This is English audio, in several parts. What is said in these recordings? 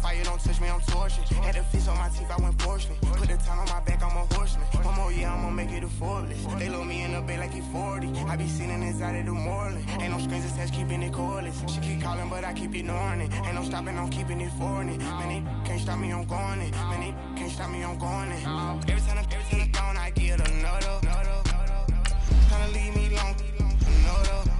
fire, don't touch me, I'm torching. Had the fist on my teeth, I went fortunate. Put the time on my back, I'm a horseman. One more year, I'ma make it a Forbes. They load me in the bay like he 40. I be sitting inside of the Moreland. Ain't no strings attached, keeping it cordless. She keep calling, but I keep ignoring it. Ain't no stopping, I'm keeping it foreign it. Man, they can't stop me, I'm going it. Man, they can't stop me, I'm going it. Every time I'm gone, I get another. Tryna leave me alone, another.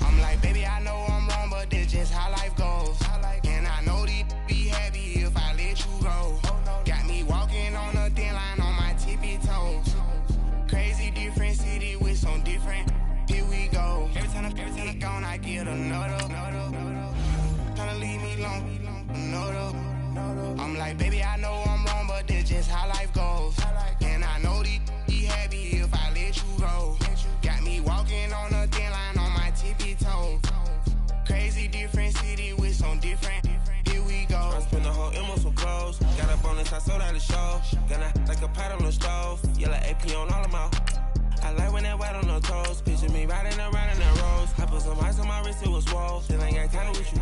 I'm like, baby, I know I'm wrong, but this just how life goes. And I know these be happy if I let you go. Got me walking on a thin line on my tippy toes. Crazy different city with some different. Here we go. Every time I'm gone, I get another. Tryna leave me alone, another. I'm like, baby, I know I'm wrong, but this just how life goes. And I know these be happy if I let you go. Got me walking on a thin line on my tippy toes. Crazy different city with some different. Here we go. I spent the whole M on some clothes. Got a bonus, I sold out the show. Gonna like a pot on the stove. Yellow AP on all of my. I like when that wet on the toes. Picture me riding around in that rose. I put some ice on my wrist, it was swole. Still ain't got time with you.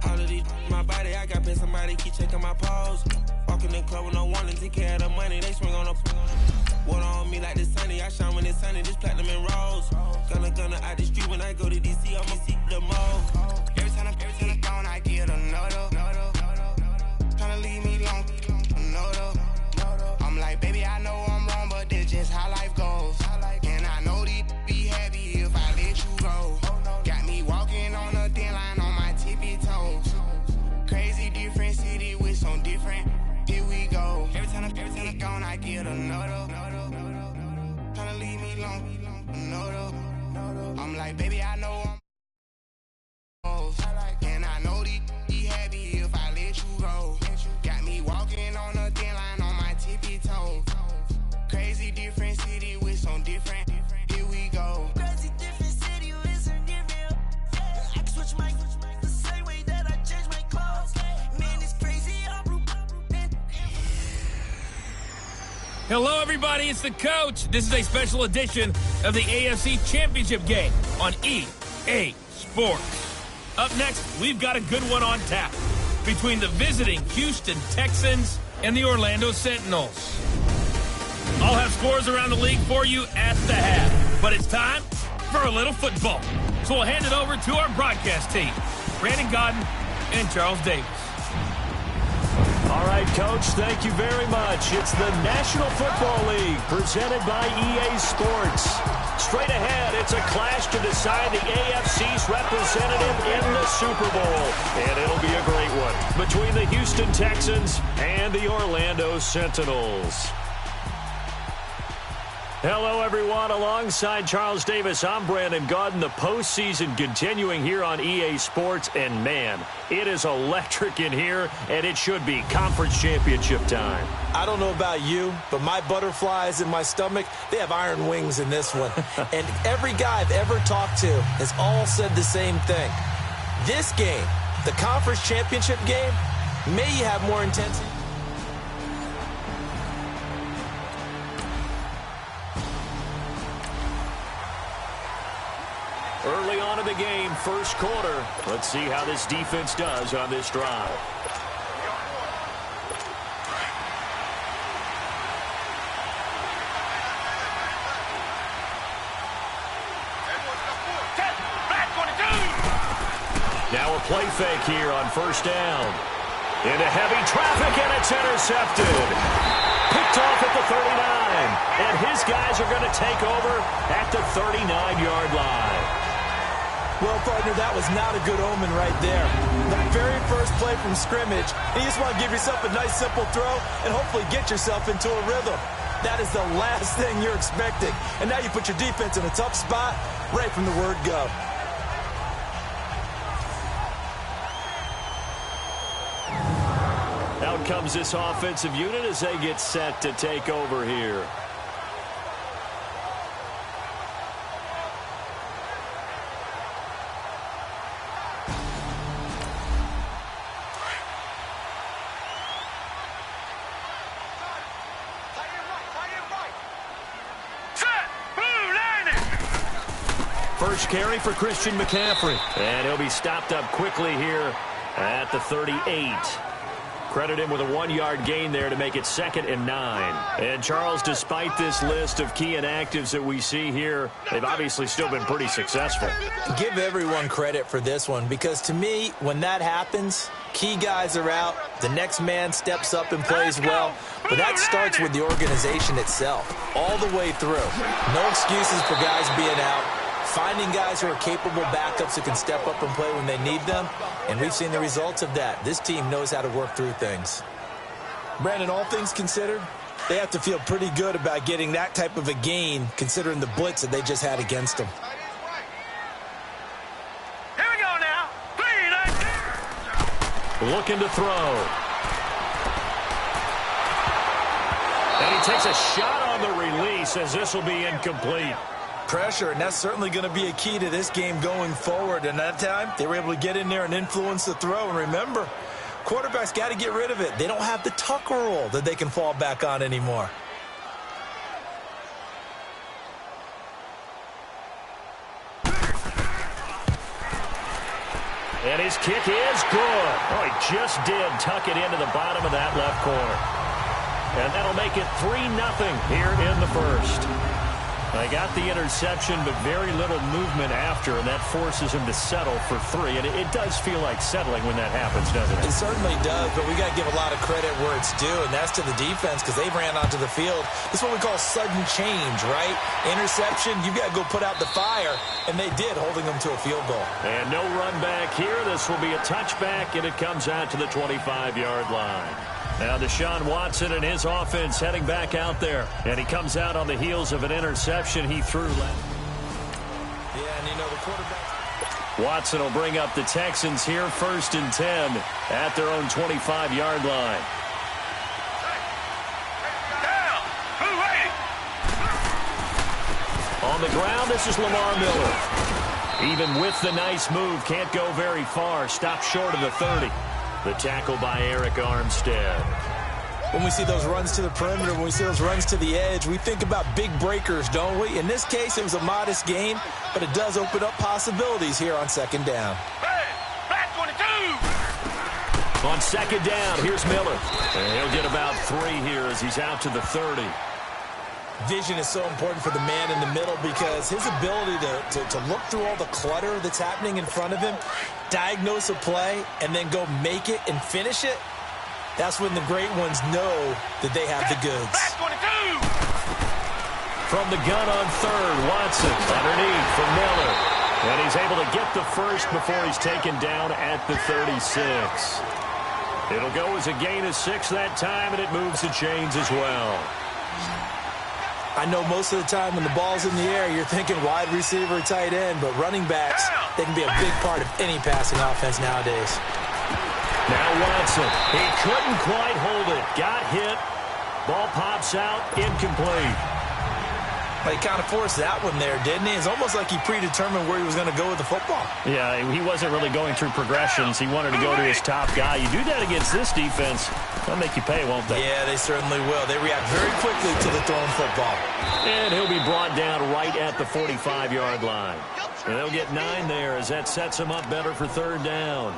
All of these, my body, I got paid somebody, keep checking my pose. Walking in the club with no warning, take care of the money, they swing on the. Water on me like the sunny, I shine when it's sunny, just platinum and rose. Gonna out the street when I go to DC, I'ma see the most. Every time I'm gone, I get another. Tryna leave me alone, another. I'm like, baby, I know I'm wrong, but this just how life goes. And I know these be happy if I let you go. Got me walking on a thin line on my tippy toes. Crazy different city with some different. Here we go. Every time I'm gone, I get another. Tryna leave me alone, another. I'm like, baby, I know I'm. And I know these be happy if I let you go. Got me walking on a thin line on my tippy toes. Crazy different city with some different. Here we go. Crazy different city with some different. I can switch my the same way that I change my clothes. Man, it's crazy. Hello, everybody. It's the coach. This is a special edition of the AFC Championship game on EA Sports. Up next, we've got a good one on tap between the visiting Houston Texans and the Orlando Sentinels. I'll have scores around the league for you at the half, but it's time for a little football. So we'll hand it over to our broadcast team, Brandon Godden and Charles Davis. All right, Coach, thank you very much. It's the National Football League presented by EA Sports. Straight ahead, it's a clash to decide the AFC's representative in the Super Bowl. And it'll be a great one between the Houston Texans and the Orlando Sentinels. Hello, everyone. Alongside Charles Davis, I'm Brandon Godden. The postseason continuing here on EA Sports. And, man, it is electric in here, and it should be conference championship time. I don't know about you, but my butterflies in my stomach, they have iron wings in this one. And every guy I've ever talked to has all said the same thing. This game, the conference championship game, may have more intensity. Early on in the game, first quarter. Let's see how this defense does on this drive. Now a play fake here on first down. Into heavy traffic, and it's intercepted. Picked off at the 39. And his guys are going to take over at the 39-yard line. Well, partner, that was not a good omen right there. That very first play from scrimmage, you just want to give yourself a nice, simple throw and hopefully get yourself into a rhythm. That is the last thing you're expecting. And now you put your defense in a tough spot right from the word go. Out comes this offensive unit as they get set to take over here. First carry for Christian McCaffrey. And he'll be stopped up quickly here at the 38. Credit him with a 1-yard gain there to make it 2nd and 9. And, Charles, despite this list of key inactives that we see here, they've obviously still been pretty successful. Give everyone credit for this one because, to me, when that happens, key guys are out, the next man steps up and plays well, but that starts with the organization itself, all the way through. No excuses for guys being out. Finding guys who are capable backups who can step up and play when they need them, and we've seen the results of that. This team knows how to work through things. Brandon, all things considered, they have to feel pretty good about getting that type of a gain considering the blitz that they just had against them. Here we go now. Looking to throw. And he takes a shot on the release as this will be incomplete. Pressure, and that's certainly going to be a key to this game going forward. And that time, they were able to get in there and influence the throw. And remember, quarterbacks got to get rid of it. They don't have the tuck rule that they can fall back on anymore. And his kick is good. Oh, he just did tuck it into the bottom of that left corner. And that'll make it 3-0 here in the first. They got the interception, but very little movement after, and that forces him to settle for 3. And it does feel like settling when that happens, doesn't it? It certainly does, but we got to give a lot of credit where it's due, and that's to the defense because they ran onto the field. This is what we call sudden change, right? Interception, you got to go put out the fire, and they did, holding them to a field goal. And no run back here. This will be a touchback, and it comes out to the 25-yard line. Now Deshaun Watson and his offense heading back out there. And he comes out on the heels of an interception he threw. Yeah, and you know the quarterback. Watson will bring up the Texans here 1st and 10 at their own 25-yard line. On the ground, this is Lamar Miller. Even with the nice move, can't go very far. Stopped short of the 30. The tackle by Eric Armstead. When we see those runs to the perimeter, when we see those runs to the edge, we think about big breakers, don't we? In this case, it was a modest gain, but it does open up possibilities here on 2nd down. Hey, back 22. On 2nd down, here's Miller. And he'll get about 3 here as he's out to the 30. Vision is so important for the man in the middle because his ability to look through all the clutter that's happening in front of him, diagnose a play, and then go make it and finish it, that's when the great ones know that they have the goods. From the gun on 3rd, Watson underneath for Miller. And he's able to get the first before he's taken down at the 36. It'll go as a gain of 6 that time, and it moves the chains as well. I know most of the time when the ball's in the air, you're thinking wide receiver, tight end, but running backs, they can be a big part of any passing offense nowadays. Now Watson, he couldn't quite hold it. Got hit. Ball pops out, incomplete. But he kind of forced that one there, didn't he? It's almost like he predetermined where he was going to go with the football. Yeah, he wasn't really going through progressions. He wanted to go to his top guy. You do that against this defense, they'll make you pay, won't they? Yeah, they certainly will. They react very quickly to the thrown football. And he'll be brought down right at the 45-yard line. And they'll get 9 there as that sets him up better for 3rd down.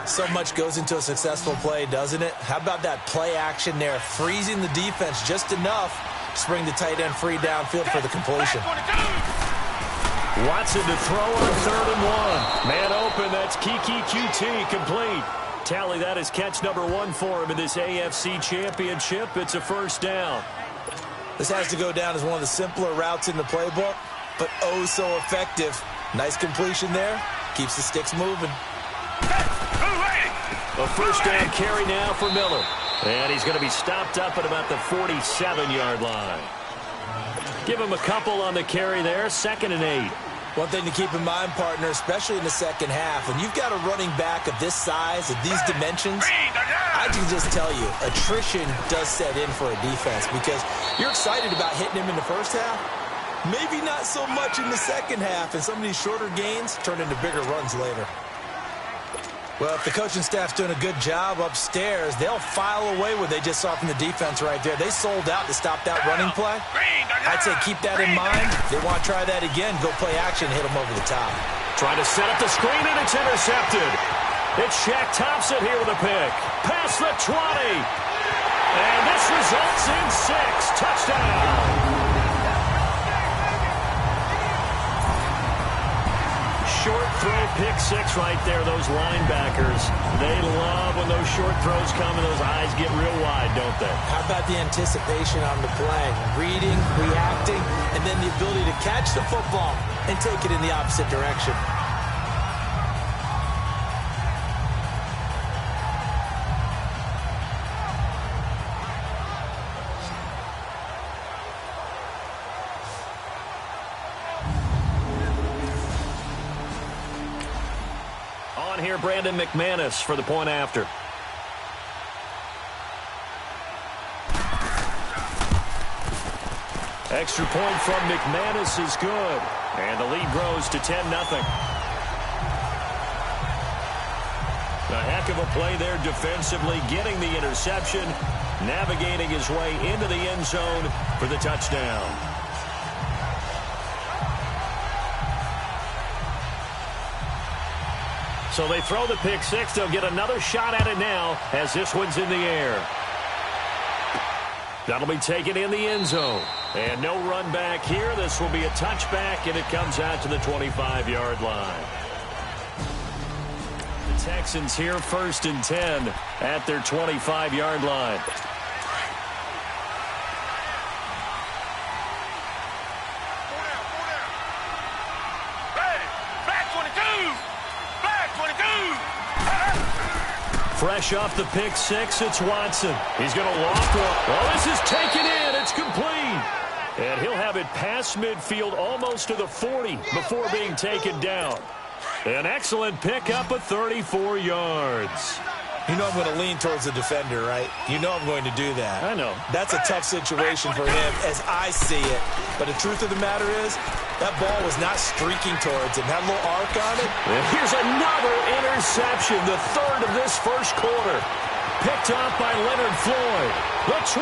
So much goes into a successful play, doesn't it? How about that play action there, freezing the defense just enough to bring the tight end free downfield for the completion. Watson to throw on 3rd and 1. Man open, that's Kiki QT complete. Tally, that is catch number 1 for him in this AFC Championship. It's a 1st down. This has to go down as one of the simpler routes in the playbook, but oh so effective. Nice completion there. Keeps the sticks moving. A 1st down carry now for Miller. And he's going to be stopped up at about the 47-yard line. Give him a couple on the carry there. 2nd and 8. One thing to keep in mind, partner, especially in the second half, when you've got a running back of this size, of these dimensions, I can just tell you, attrition does set in for a defense because you're excited about hitting him in the first half. Maybe not so much in the second half, and some of these shorter gains turn into bigger runs later. Well, if the coaching staff's doing a good job upstairs, they'll file away what they just saw from the defense right there. They sold out to stop that running play. I'd say keep that in mind. If they want to try that again, go play action and hit them over the top. Trying to set up the screen, and it's intercepted. It's Shaq Thompson here with a pick. Past the 20. And this results in 6. Touchdown. Short throw pick 6 right there. Those linebackers, they love when those short throws come and those eyes get real wide, don't they? How about the anticipation on the play? Reading, reacting, and then the ability to catch the football and take it in the opposite direction. Here, Brandon McManus for the point after. Extra point from McManus is good. And the lead grows to 10-0. A heck of a play there defensively, getting the interception, navigating his way into the end zone for the touchdown. So they throw the pick 6. They'll get another shot at it now as this one's in the air. That'll be taken in the end zone. And no run back here. This will be a touchback, and it comes out to the 25-yard line. The Texans here 1st and 10 at their 25-yard line. Fresh off the pick 6, it's Watson. He's going to loft one. Well, this is taken in. It's complete. And he'll have it past midfield almost to the 40 before being taken down. An excellent pickup of 34 yards. You know I'm going to lean towards the defender, right? You know I'm going to do that. I know. That's a tough situation for him as I see it. But the truth of the matter is, that ball was not streaking towards him. Had a little arc on it. And here's another interception, the 3rd of this first quarter. Picked off by Leonard Floyd. The 20,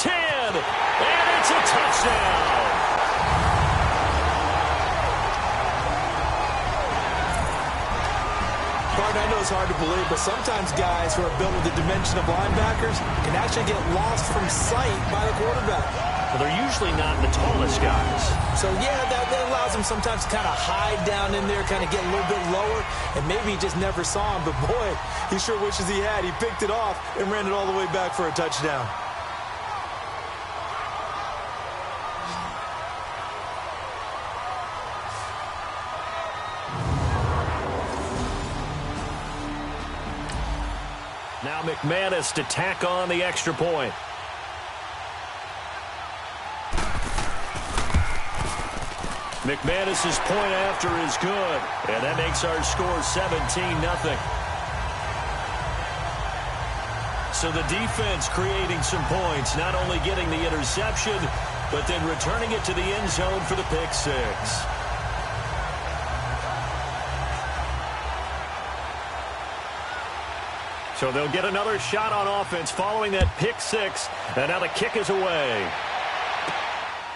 10, and it's a touchdown. I know it's hard to believe, but sometimes guys who are built with the dimension of linebackers can actually get lost from sight by the quarterback. Well, they're usually not the tallest guys. So, yeah, that allows them sometimes to kind of hide down in there, kind of get a little bit lower, and maybe he just never saw him. But, boy, he sure wishes he had. He picked it off and ran it all the way back for a touchdown. Now McManus to tack on the extra point. McManus's point after is good, and that makes our score 17-0. So the defense creating some points, not only getting the interception, but then returning it to the end zone for the pick 6. So they'll get another shot on offense following that pick 6, and now the kick is away.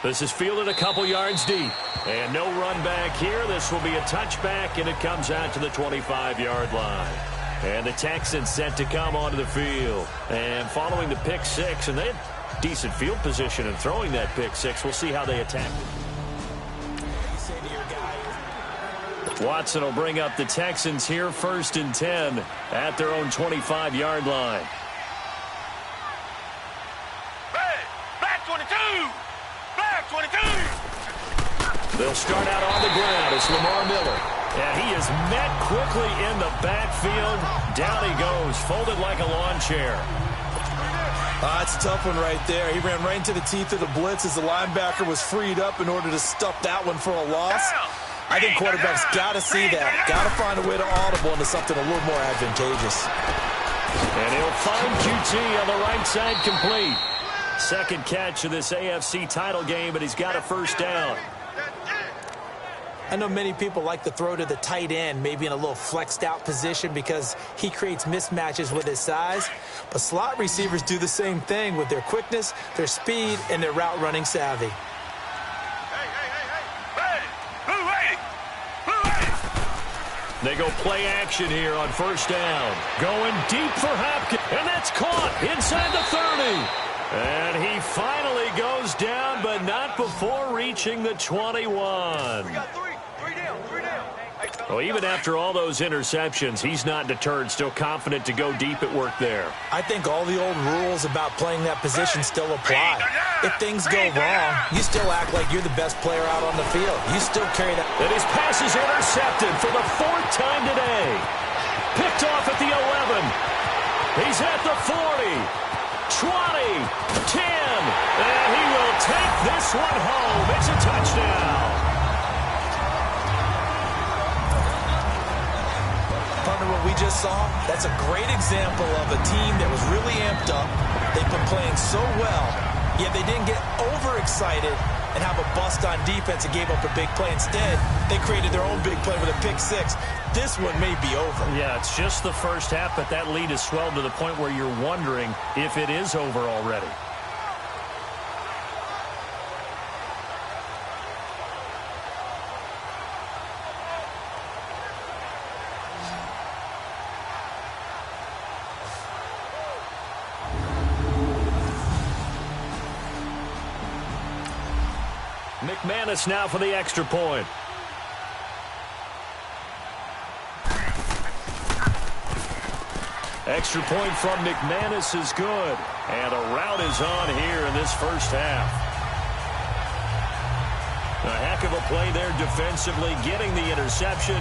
This is fielded a couple yards deep. And no run back here. This will be a touchback, and it comes out to the 25-yard line. And the Texans set to come onto the field. And following the pick 6, and they had decent field position in throwing that pick 6. We'll see how they attack it. Watson will bring up the Texans here 1st and 10 at their own 25-yard line. Back 22! Back 22! They'll start out on the ground. It's Lamar Miller. And he is met quickly in the backfield. Down he goes, folded like a lawn chair. That's a tough one right there. He ran right into the teeth of the blitz as the linebacker was freed up in order to stuff that one for a loss. I think quarterbacks got to see that. Got to find a way to audible into something a little more advantageous. And he'll find QT on the right side complete. Second catch of this AFC title game, but he's got a first down. I know many people like to throw to the tight end, maybe in a little flexed out position because he creates mismatches with his size. But slot receivers do the same thing with their quickness, their speed, and their route running savvy. They go play action here on first down. Going deep for Hopkins, and that's caught inside the 30. And he finally goes down, but not before reaching the 21. We got three down. Well, even after all those interceptions, he's not deterred, still confident to go deep at work there. I think all the old rules about playing that position still apply. If things go wrong, you still act like you're the best player out on the field. You still carry that. And his pass is intercepted for the 4th time today. Picked off at the 11. He's at the 40, 20, 10, and he will take this one home. It's a touchdown. Partner, what we just saw, that's a great example of a team that was really amped up. They've been playing so well, yet they didn't get overexcited and have a bust on defense and gave up a big play. Instead, they created their own big play with a pick six. This one may be over. Yeah, it's just the first half, but that lead has swelled to the point where you're wondering if it is over already. McManus now for the extra point. Extra point from McManus is good. And a rout is on here in this first half. A heck of a play there defensively, getting the interception,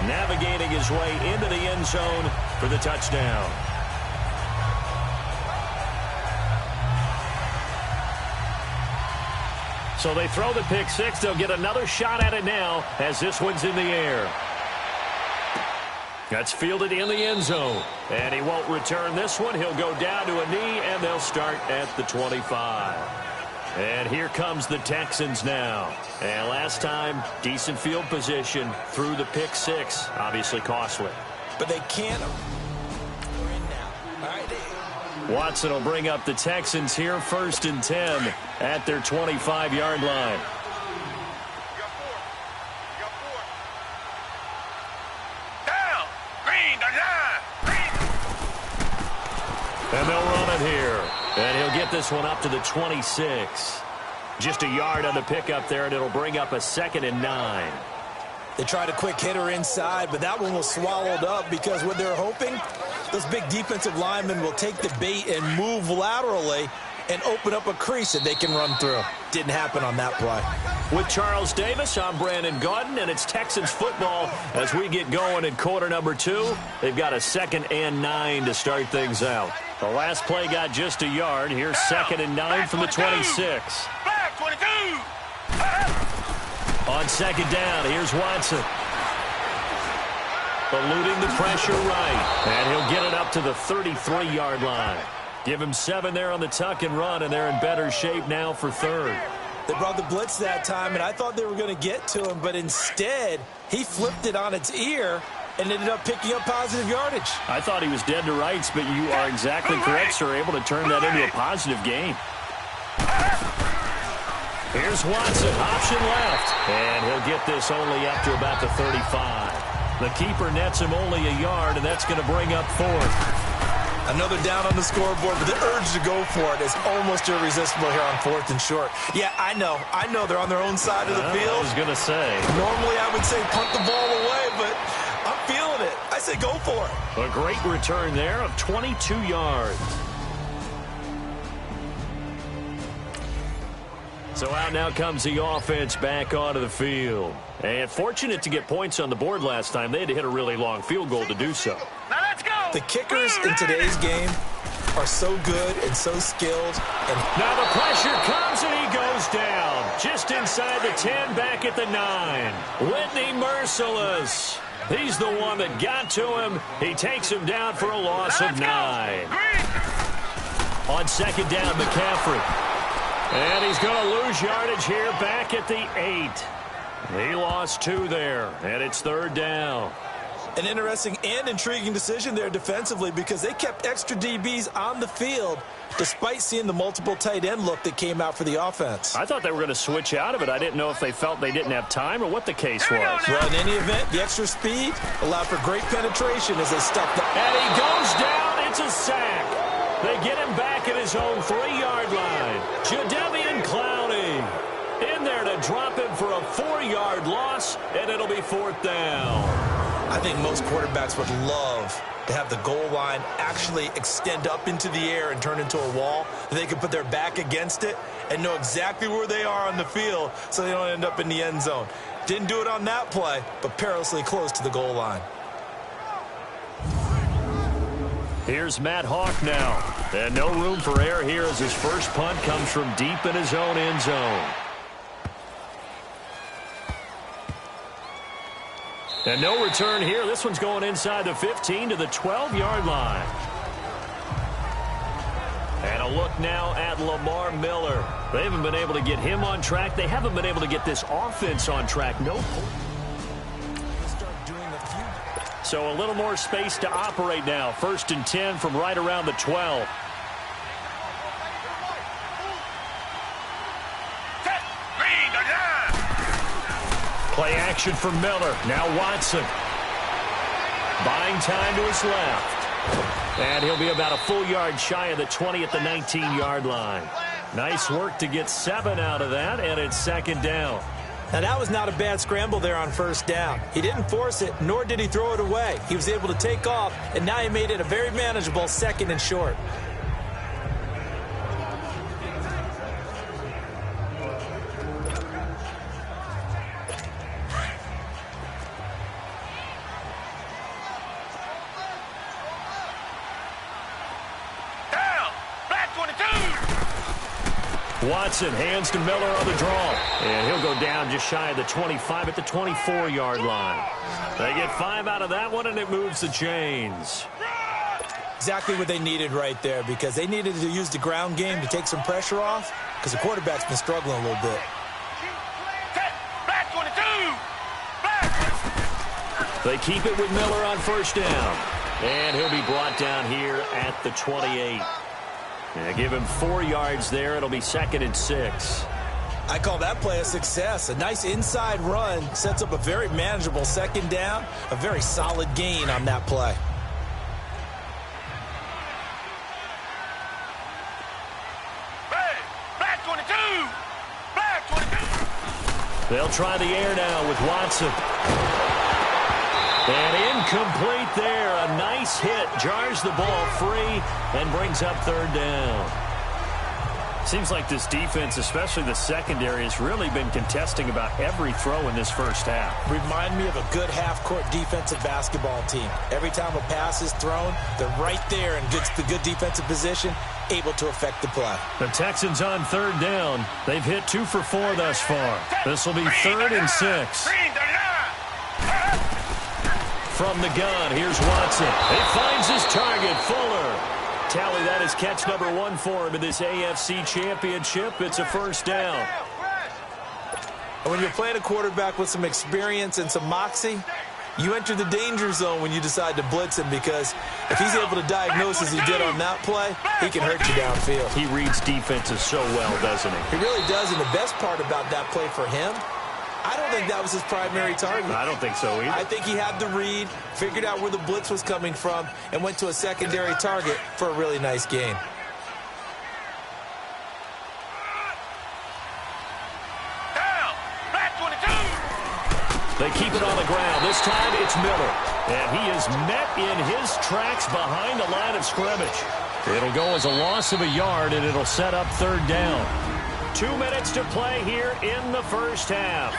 navigating his way into the end zone for the touchdown. So they throw the pick six. They'll get another shot at it now as this one's in the air. That's fielded in the end zone. And he won't return this one. He'll go down to a knee, and they'll start at the 25. And here comes the Texans now. And last time, decent field position through the pick six. Obviously costly. But they can't. They're in now. All right. Watson will bring up the Texans here, 1st and 10 at their 25-yard line. Down. Green. And they'll run it here. And he'll get this one up to the 26. Just a yard on the pickup there, and it'll bring up a 2nd and 9. They tried a quick hitter inside, but that one was swallowed up because what they're hoping, those big defensive linemen will take the bait and move laterally and open up a crease that they can run through. Didn't happen on that play. With Charles Davis, I'm Brandon Gaudin, and it's Texans football as we get going in quarter number 2. They've got a 2nd and 9 to start things out. The last play got just a yard. Here's 2nd and 9 from the 26. Flag 22. On 2nd down, here's Watson. Eluding the pressure right. And he'll get it up to the 33-yard line. Give him 7 there on the tuck and run, and they're in better shape now for 3rd. They brought the blitz that time, and I thought they were going to get to him, but instead, he flipped it on its ear and ended up picking up positive yardage. I thought he was dead to rights, but you are exactly correct, sir. Able to turn that into a positive gain. Here's Watson, option left. And he'll get this only up to about the 35. The keeper nets him only a yard, and that's going to bring up 4th. Another down on the scoreboard, but the urge to go for it is almost irresistible here on 4th and short. Yeah, I know they're on their own side of the field. I was going to say. Normally I would say punt the ball away, but I'm feeling it. I say go for it. A great return there of 22 yards. So out now comes the offense back onto the field. And fortunate to get points on the board last time. They had to hit a really long field goal to do so. Now let's go. The kickers in today's game are so good and so skilled. And now the pressure comes and he goes down. Just inside the 10, back at the 9. Whitney Merciless. He's the one that got to him. He takes him down for a loss of 9. On 2nd down, McCaffrey. And he's going to lose yardage here back at the 8. He lost 2 there, and it's 3rd down. An interesting and intriguing decision there defensively because they kept extra DBs on the field despite seeing the multiple tight end look that came out for the offense. I thought they were going to switch out of it. I didn't know if they felt they didn't have time or what the case was. Well, in any event, the extra speed allowed for great penetration as they stuffed the... And he goes down. It's a sack. They get him back at his own 3-yard line. Jadeveon Clowney in there to drop him for a 4-yard loss, and it'll be 4th down. I think most quarterbacks would love to have the goal line actually extend up into the air and turn into a wall. They can put their back against it and know exactly where they are on the field so they don't end up in the end zone. Didn't do it on that play, but perilously close to the goal line. Here's Matt Hawk now. And no room for error here as his first punt comes from deep in his own end zone. And no return here. This one's going inside the 15 to the 12-yard line. And a look now at Lamar Miller. They haven't been able to get him on track. They haven't been able to get this offense on track. No. So a little more space to operate now. 1st and 10 from right around the 12. Play action for Miller. Now Watson. Buying time to his left. And he'll be about a full yard shy of the 20 at the 19-yard line. Nice work to get 7 out of that, and it's 2nd down. Now, that was not a bad scramble there on 1st down. He didn't force it, nor did he throw it away. He was able to take off, and now he made it a very manageable 2nd and short. Watson hands to Miller on the draw. And he'll go down just shy of the 25 at the 24-yard line. They get 5 out of that one, and it moves the chains. Exactly what they needed right there because they needed to use the ground game to take some pressure off because the quarterback's been struggling a little bit. They keep it with Miller on 1st down. And he'll be brought down here at the 28. Yeah, give him 4 yards there. It'll be 2nd and 6. I call that play a success. A nice inside run sets up a very manageable 2nd down. A very solid gain on that play. Black 22! Black 22! They'll try the air now with Watson. And incomplete there. A nice hit. Jars the ball free and brings up 3rd down. Seems like this defense, especially the secondary, has really been contesting about every throw in this 1st half. Remind me of a good half-court defensive basketball team. Every time a pass is thrown, they're right there and gets the good defensive position, able to affect the play. The Texans on 3rd down. They've hit 2 for 4 thus far. This will be 3rd and 6. From the gun, here's Watson. He finds his target, Fuller. Tally, that is catch number 1 for him in this AFC Championship. It's a 1st down. And when you're playing a quarterback with some experience and some moxie, you enter the danger zone when you decide to blitz him because if he's able to diagnose as he did on that play, he can hurt you downfield. He reads defenses so well, doesn't he? He really does, and the best part about that play for him, I don't think that was his primary target. I don't think so either. I think he had the read, figured out where the blitz was coming from, and went to a secondary target for a really nice gain. Down! Black 22! They keep it on the ground. This time it's Miller. And he is met in his tracks behind the line of scrimmage. It'll go as a loss of a yard, and it'll set up 3rd down. 2 minutes to play here in the 1st half.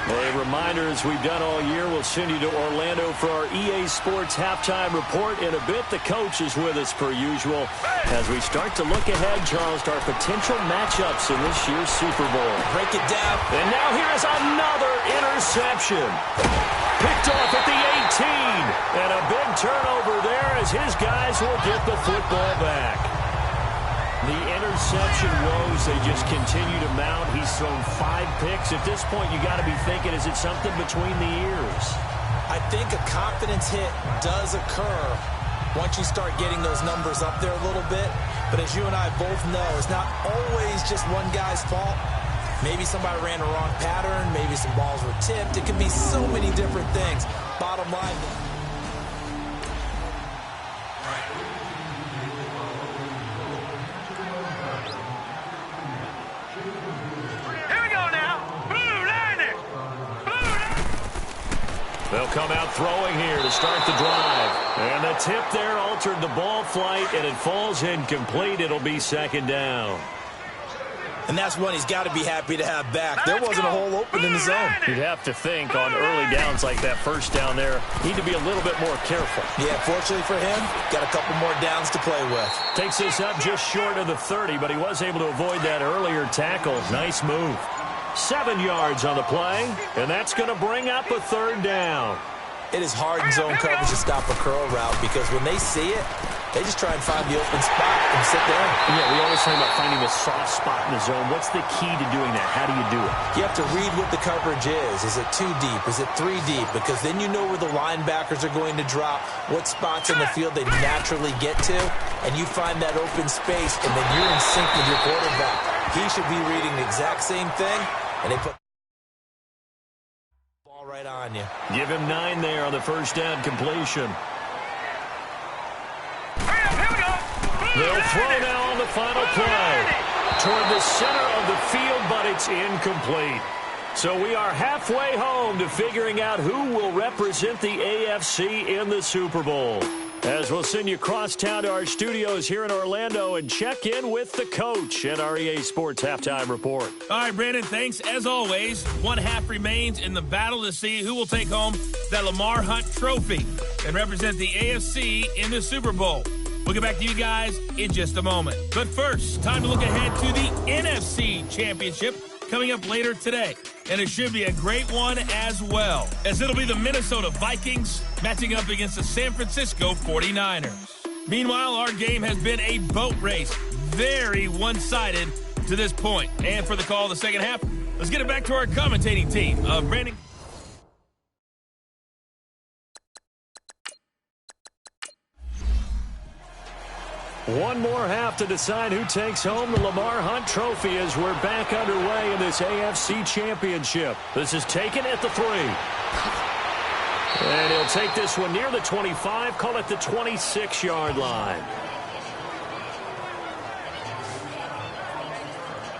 A reminder, as we've done all year, we'll send you to Orlando for our EA Sports halftime report. In a bit, the coach is with us per usual as we start to look ahead, Charles, to our potential matchups in this year's Super Bowl. Break it down. And now here is another interception. Picked off at the 18. And a big turnover there as his guys will get the football back. The interception woes, they just continue to mount. He's thrown 5 picks. At this point, you got to be thinking, is it something between the ears? I think a confidence hit does occur once you start getting those numbers up there a little bit. But as you and I both know, it's not always just one guy's fault. Maybe somebody ran a wrong pattern. Maybe some balls were tipped. It can be so many different things. Bottom line. They'll come out throwing here to start the drive. And the tip there altered the ball flight, and it falls incomplete. It'll be second down. And that's one he's got to be happy to have back. There wasn't a hole open in the zone. You'd have to think on early downs like that first down there, need to be a little bit more careful. Yeah, fortunately for him, got a couple more downs to play with. Takes this up just short of the 30, but he was able to avoid that earlier tackle. Nice move. 7 yards on the play, and that's going to bring up a third down. It is hard in zone coverage to stop a curl route because when they see it, they just try and find the open spot and sit there. Yeah, we always talk about finding the soft spot in the zone. What's the key to doing that? How do you do it? You have to read what the coverage is. Is it 2 deep? Is it 3 deep? Because then you know where the linebackers are going to drop, what spots in the field they naturally get to, and you find that open space, and then you're in sync with your quarterback. He should be reading the exact same thing, and they put the ball right on you. Give him 9 there on the first down completion. They'll throw now on the final play toward the center of the field, but it's incomplete. So we are halfway home to figuring out who will represent the AFC in the Super Bowl. As we'll send you across town to our studios here in Orlando and check in with the coach at our EA Sports Halftime Report. All right, Brandon, thanks as always. 1 half remains in the battle to see who will take home that Lamar Hunt trophy and represent the AFC in the Super Bowl. We'll get back to you guys in just a moment. But first, time to look ahead to the NFC Championship coming up later today. And it should be a great one as well, as it'll be the Minnesota Vikings matching up against the San Francisco 49ers. Meanwhile, our game has been a boat race, very one-sided to this point. And for the call of the second half, let's get it back to our commentating team of Brandon. One more half to decide who takes home the Lamar Hunt trophy as we're back underway in this AFC Championship. This is taken at the 3. And he'll take this one near the 25, call it the 26-yard line.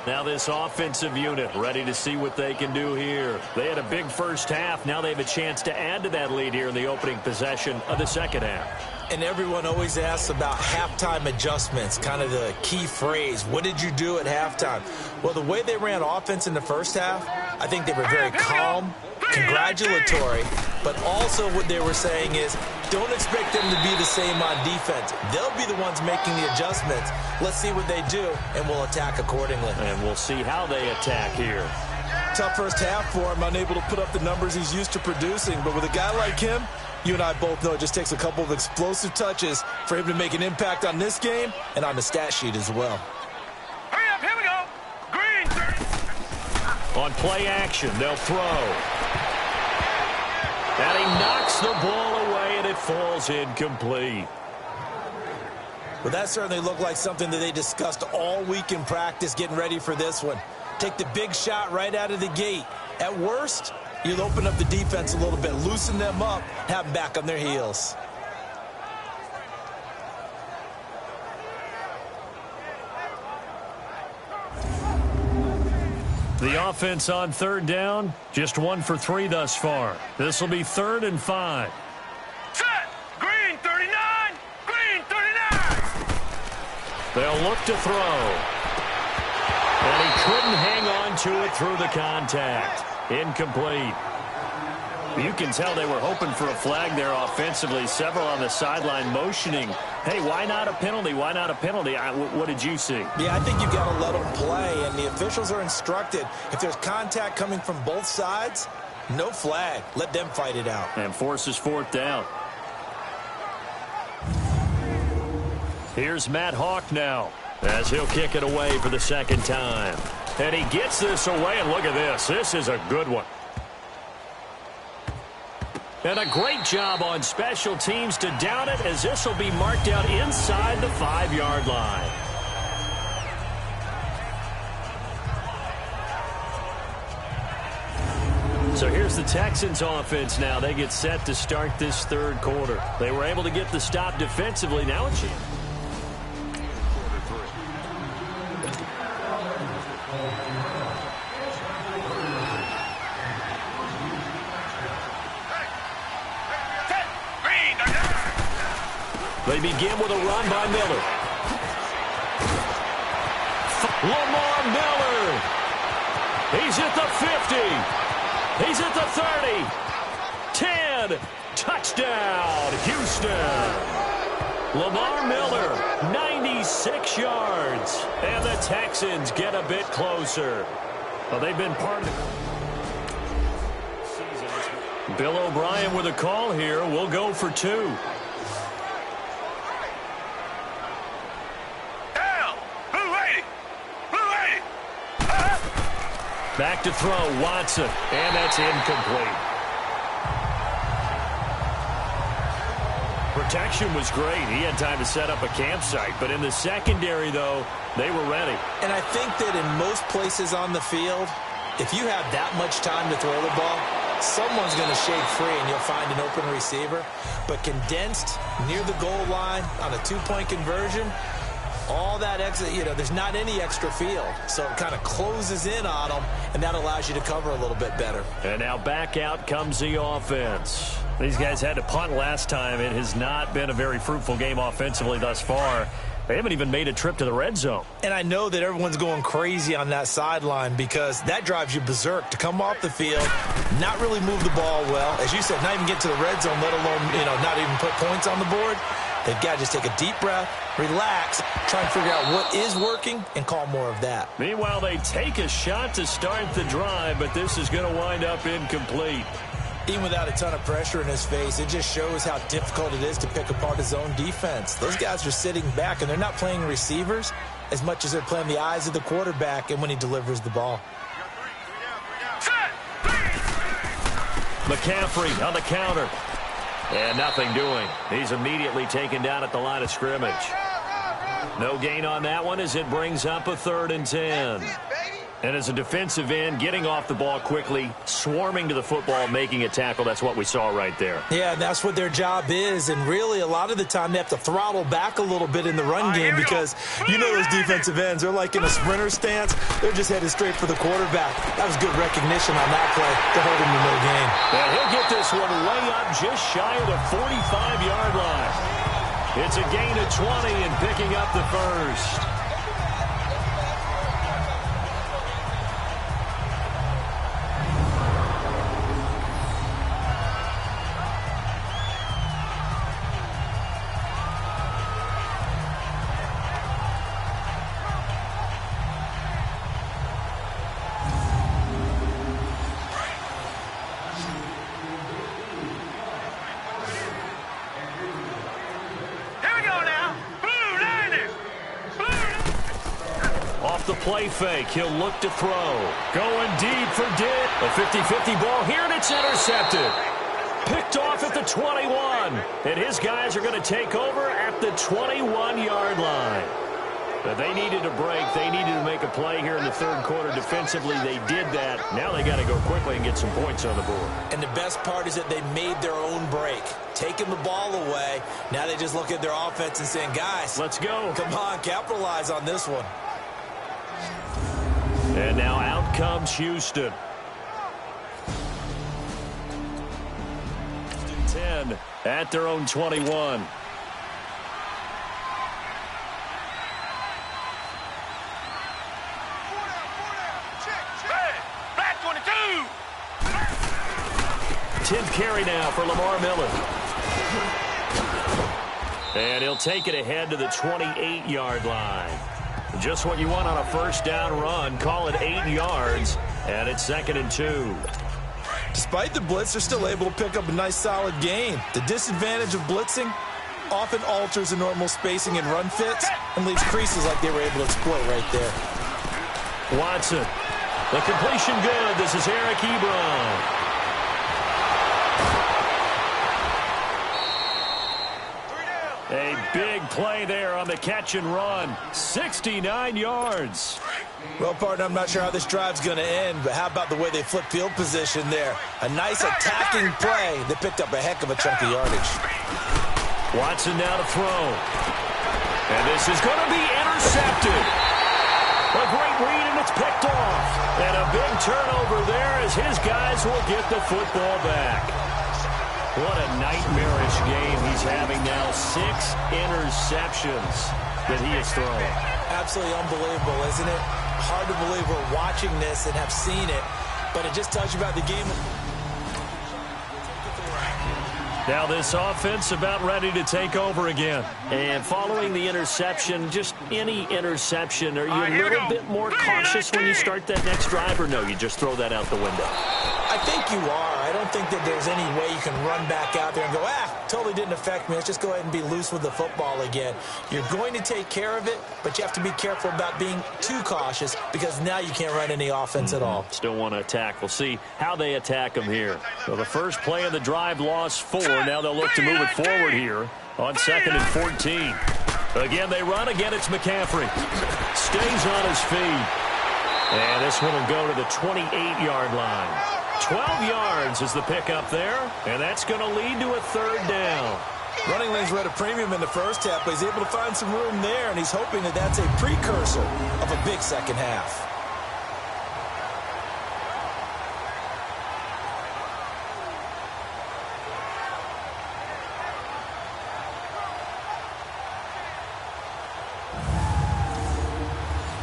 Now this offensive unit ready to see what they can do here. They had a big first half. Now they have a chance to add to that lead here in the opening possession of the second half. And everyone always asks about halftime adjustments, kind of the key phrase. What did you do at halftime? Well, the way they ran offense in the first half, I think they were very calm, congratulatory, but also what they were saying is don't expect them to be the same on defense. They'll be the ones making the adjustments. Let's see what they do, and we'll attack accordingly. And we'll see how they attack here. Tough first half for him, unable to put up the numbers he's used to producing, but with a guy like him, you and I both know it just takes a couple of explosive touches for him to make an impact on this game and on the stat sheet as well. Hurry up, here we go. Green. On play action, they'll throw. And he knocks the ball away, and it falls incomplete. Well, that certainly looked like something that they discussed all week in practice getting ready for this one. Take the big shot right out of the gate. At worst, you'll open up the defense a little bit, loosen them up, have them back on their heels. The offense on third down, just 1 for 3 thus far. This will be 3rd and 5. Set. Green 39. Green 39. They'll look to throw. And he couldn't hang on to it through the contact. Incomplete. You can tell they were hoping for a flag there offensively. Several on the sideline motioning. Hey, why not a penalty? Why not a penalty? What did you see? Yeah, I think you've got to let them play, and the officials are instructed. If there's contact coming from both sides, no flag. Let them fight it out. And forces 4th down. Here's Matt Hawk now as he'll kick it away for the second time. And he gets this away, and look at this. This is a good one. And a great job on special teams to down it, as this will be marked out inside the 5-yard line. So here's the Texans offense now. They get set to start this third quarter. They were able to get the stop defensively. Now it's they begin with a run by Miller. Lamar Miller. He's at the 50. He's at the 30. 10. Touchdown, Houston. Lamar Miller, 96 yards. And the Texans get a bit closer. Well, they've been part of the Bill O'Brien with a call here. We'll go for 2. Back to throw, Watson, and that's incomplete. Protection was great. He had time to set up a campsite, but in the secondary, though, they were ready. And I think that in most places on the field, if you have that much time to throw the ball, someone's going to shake free and you'll find an open receiver. But condensed near the goal line on a 2-point conversion, all that extra, there's not any extra field. So it kind of closes in on them, and that allows you to cover a little bit better. And now back out comes the offense. These guys had to punt last time. It has not been a very fruitful game offensively thus far. They haven't even made a trip to the red zone. And I know that everyone's going crazy on that sideline because that drives you berserk to come off the field, not really move the ball well. As you said, not even get to the red zone, let alone, not even put points on the board. They've got to just take a deep breath, relax, try and figure out what is working, and call more of that. Meanwhile, they take a shot to start the drive, but this is going to wind up incomplete. Even without a ton of pressure in his face, it just shows how difficult it is to pick apart his own defense. Those guys are sitting back, and they're not playing receivers as much as they're playing the eyes of the quarterback and when he delivers the ball. McCaffrey on the counter. And nothing doing. He's immediately taken down at the line of scrimmage. No gain on that one as it brings up a 3rd and 10. And as a defensive end, getting off the ball quickly, swarming to the football, making a tackle, that's what we saw right there. Yeah, that's what their job is. And really, a lot of the time, they have to throttle back a little bit in the run game because those defensive ends, they're like in a sprinter stance. They're just headed straight for the quarterback. That was good recognition on that play to hold him in the game. And he'll get this one way up just shy of the 45-yard line. It's a gain of 20 and picking up the first. The play fake. He'll look to throw. Going deep for Dick. A 50-50 ball here, and it's intercepted. Picked off at the 21. And his guys are going to take over at the 21-yard line. But they needed a break. They needed to make a play here in the third quarter defensively. They did that. Now they got to go quickly and get some points on the board. And the best part is that they made their own break. Taking the ball away. Now they just look at their offense and saying, guys, let's go. Come on, capitalize on this one. And now out comes Houston. 10 at their own 21. Black 22. 10th carry now for Lamar Miller. And he'll take it ahead to the 28-yard line. Just what you want on a first down run. Call it 8 yards, and it's 2nd and 2. Despite the blitz, they're still able to pick up a nice, solid gain. The disadvantage of blitzing often alters the normal spacing and run fits and leaves creases like they were able to exploit right there. Watson. The completion good. This is Eric Ebron. Big play there on the catch and run. 69 yards. Well, partner, I'm not sure how this drive's going to end, but how about the way they flip field position there? A nice attacking play that picked up a heck of a chunk of yardage. Watson now to throw. And this is going to be intercepted. A great read, and it's picked off. And a big turnover there as his guys will get the football back. What a nightmarish game he's having now. 6 interceptions that he has thrown. Absolutely unbelievable, isn't it? Hard to believe we're watching this and have seen it, but it just tells you about the game. Now this offense about ready to take over again. And following the interception, just any interception, are you a little bit more cautious when you start that next drive, or no, you just throw that out the window? I think you are. I don't think that there's any way you can run back out there and go, totally didn't affect me. Let's just go ahead and be loose with the football again. You're going to take care of it, but you have to be careful about being too cautious because now you can't run any offense at all. Still want to attack. We'll see how they attack them here. So the first play of the drive lost 4. Now they'll look to move it forward here on 2nd and 14. Again, they run. Again, it's McCaffrey. Stays on his feet. And this one will go to the 28-yard line. 12 yards is the pickup there, and that's going to lead to a 3rd down. Running lanes were at a premium in the first half, but he's able to find some room there, and he's hoping that that's a precursor of a big second half.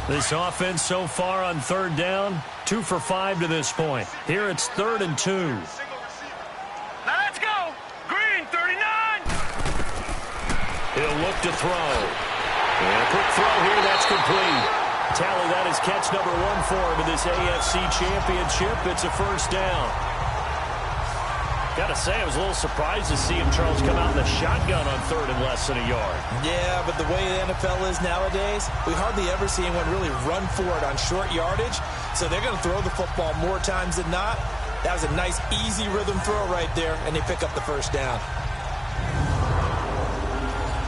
This offense so far on 3rd down, 2 for 5 to this point. Here it's 3rd and 2. Now let's go. Green 39. He'll look to throw. And a quick throw here, that's complete. Tally, that is catch number 1 for him in this AFC Championship. It's a 1st down. Got to say, I was a little surprised to see him, Charles, come out in the shotgun on 3rd and less than a yard. Yeah, but the way the NFL is nowadays, we hardly ever see anyone really run for it on short yardage. So they're going to throw the football more times than not. That was a nice, easy rhythm throw right there, and they pick up the 1st down.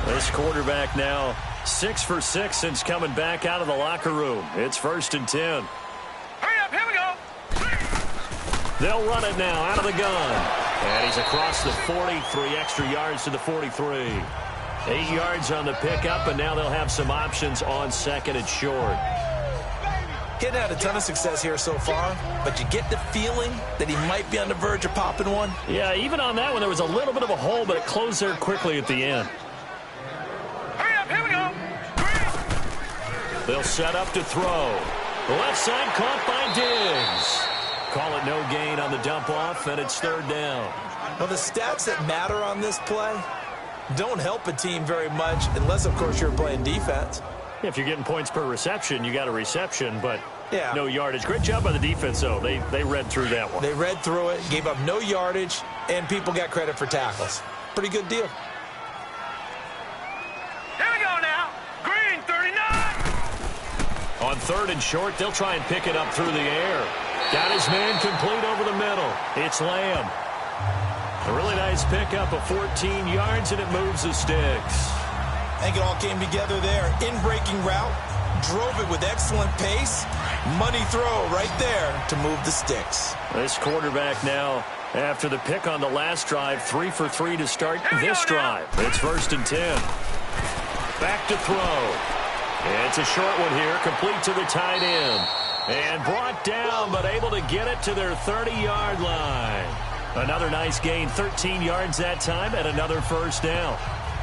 This quarterback now 6 for 6 since coming back out of the locker room. It's 1st and 10. Hurry up, here we go. They'll run it now out of the gun. And he's across the 40, 3 extra yards to the 43. 8 yards on the pickup, and now they'll have some options on 2nd and short. Getting had a ton of success here so far, but you get the feeling that he might be on the verge of popping one. Yeah, even on that one, there was a little bit of a hole, but it closed there quickly at the end. Hurry up, here we go. They'll set up to throw. The left side caught by Diggs. Call it no gain on the dump off, and it's 3rd down. Well, the stats that matter on this play don't help a team very much unless, of course, you're playing defense. If you're getting points per reception, you got a reception, but yeah, no yardage. Great job by the defense, though. They read through that one. They read through it, gave up no yardage, and people got credit for tackles. Pretty good deal. Here we go now. Green 39. On 3rd and short, they'll try and pick it up through the air. Got his man complete over the middle. It's Lamb. A really nice pickup of 14 yards, and it moves the sticks. I think it all came together there. In-breaking route, drove it with excellent pace. Money throw right there to move the sticks. This quarterback now, after the pick on the last drive, 3 for 3 to start this drive. It's 1st and 10. Back to throw. It's a short one here, complete to the tight end. And brought down, but able to get it to their 30-yard line. Another nice gain, 13 yards that time, and another 1st down.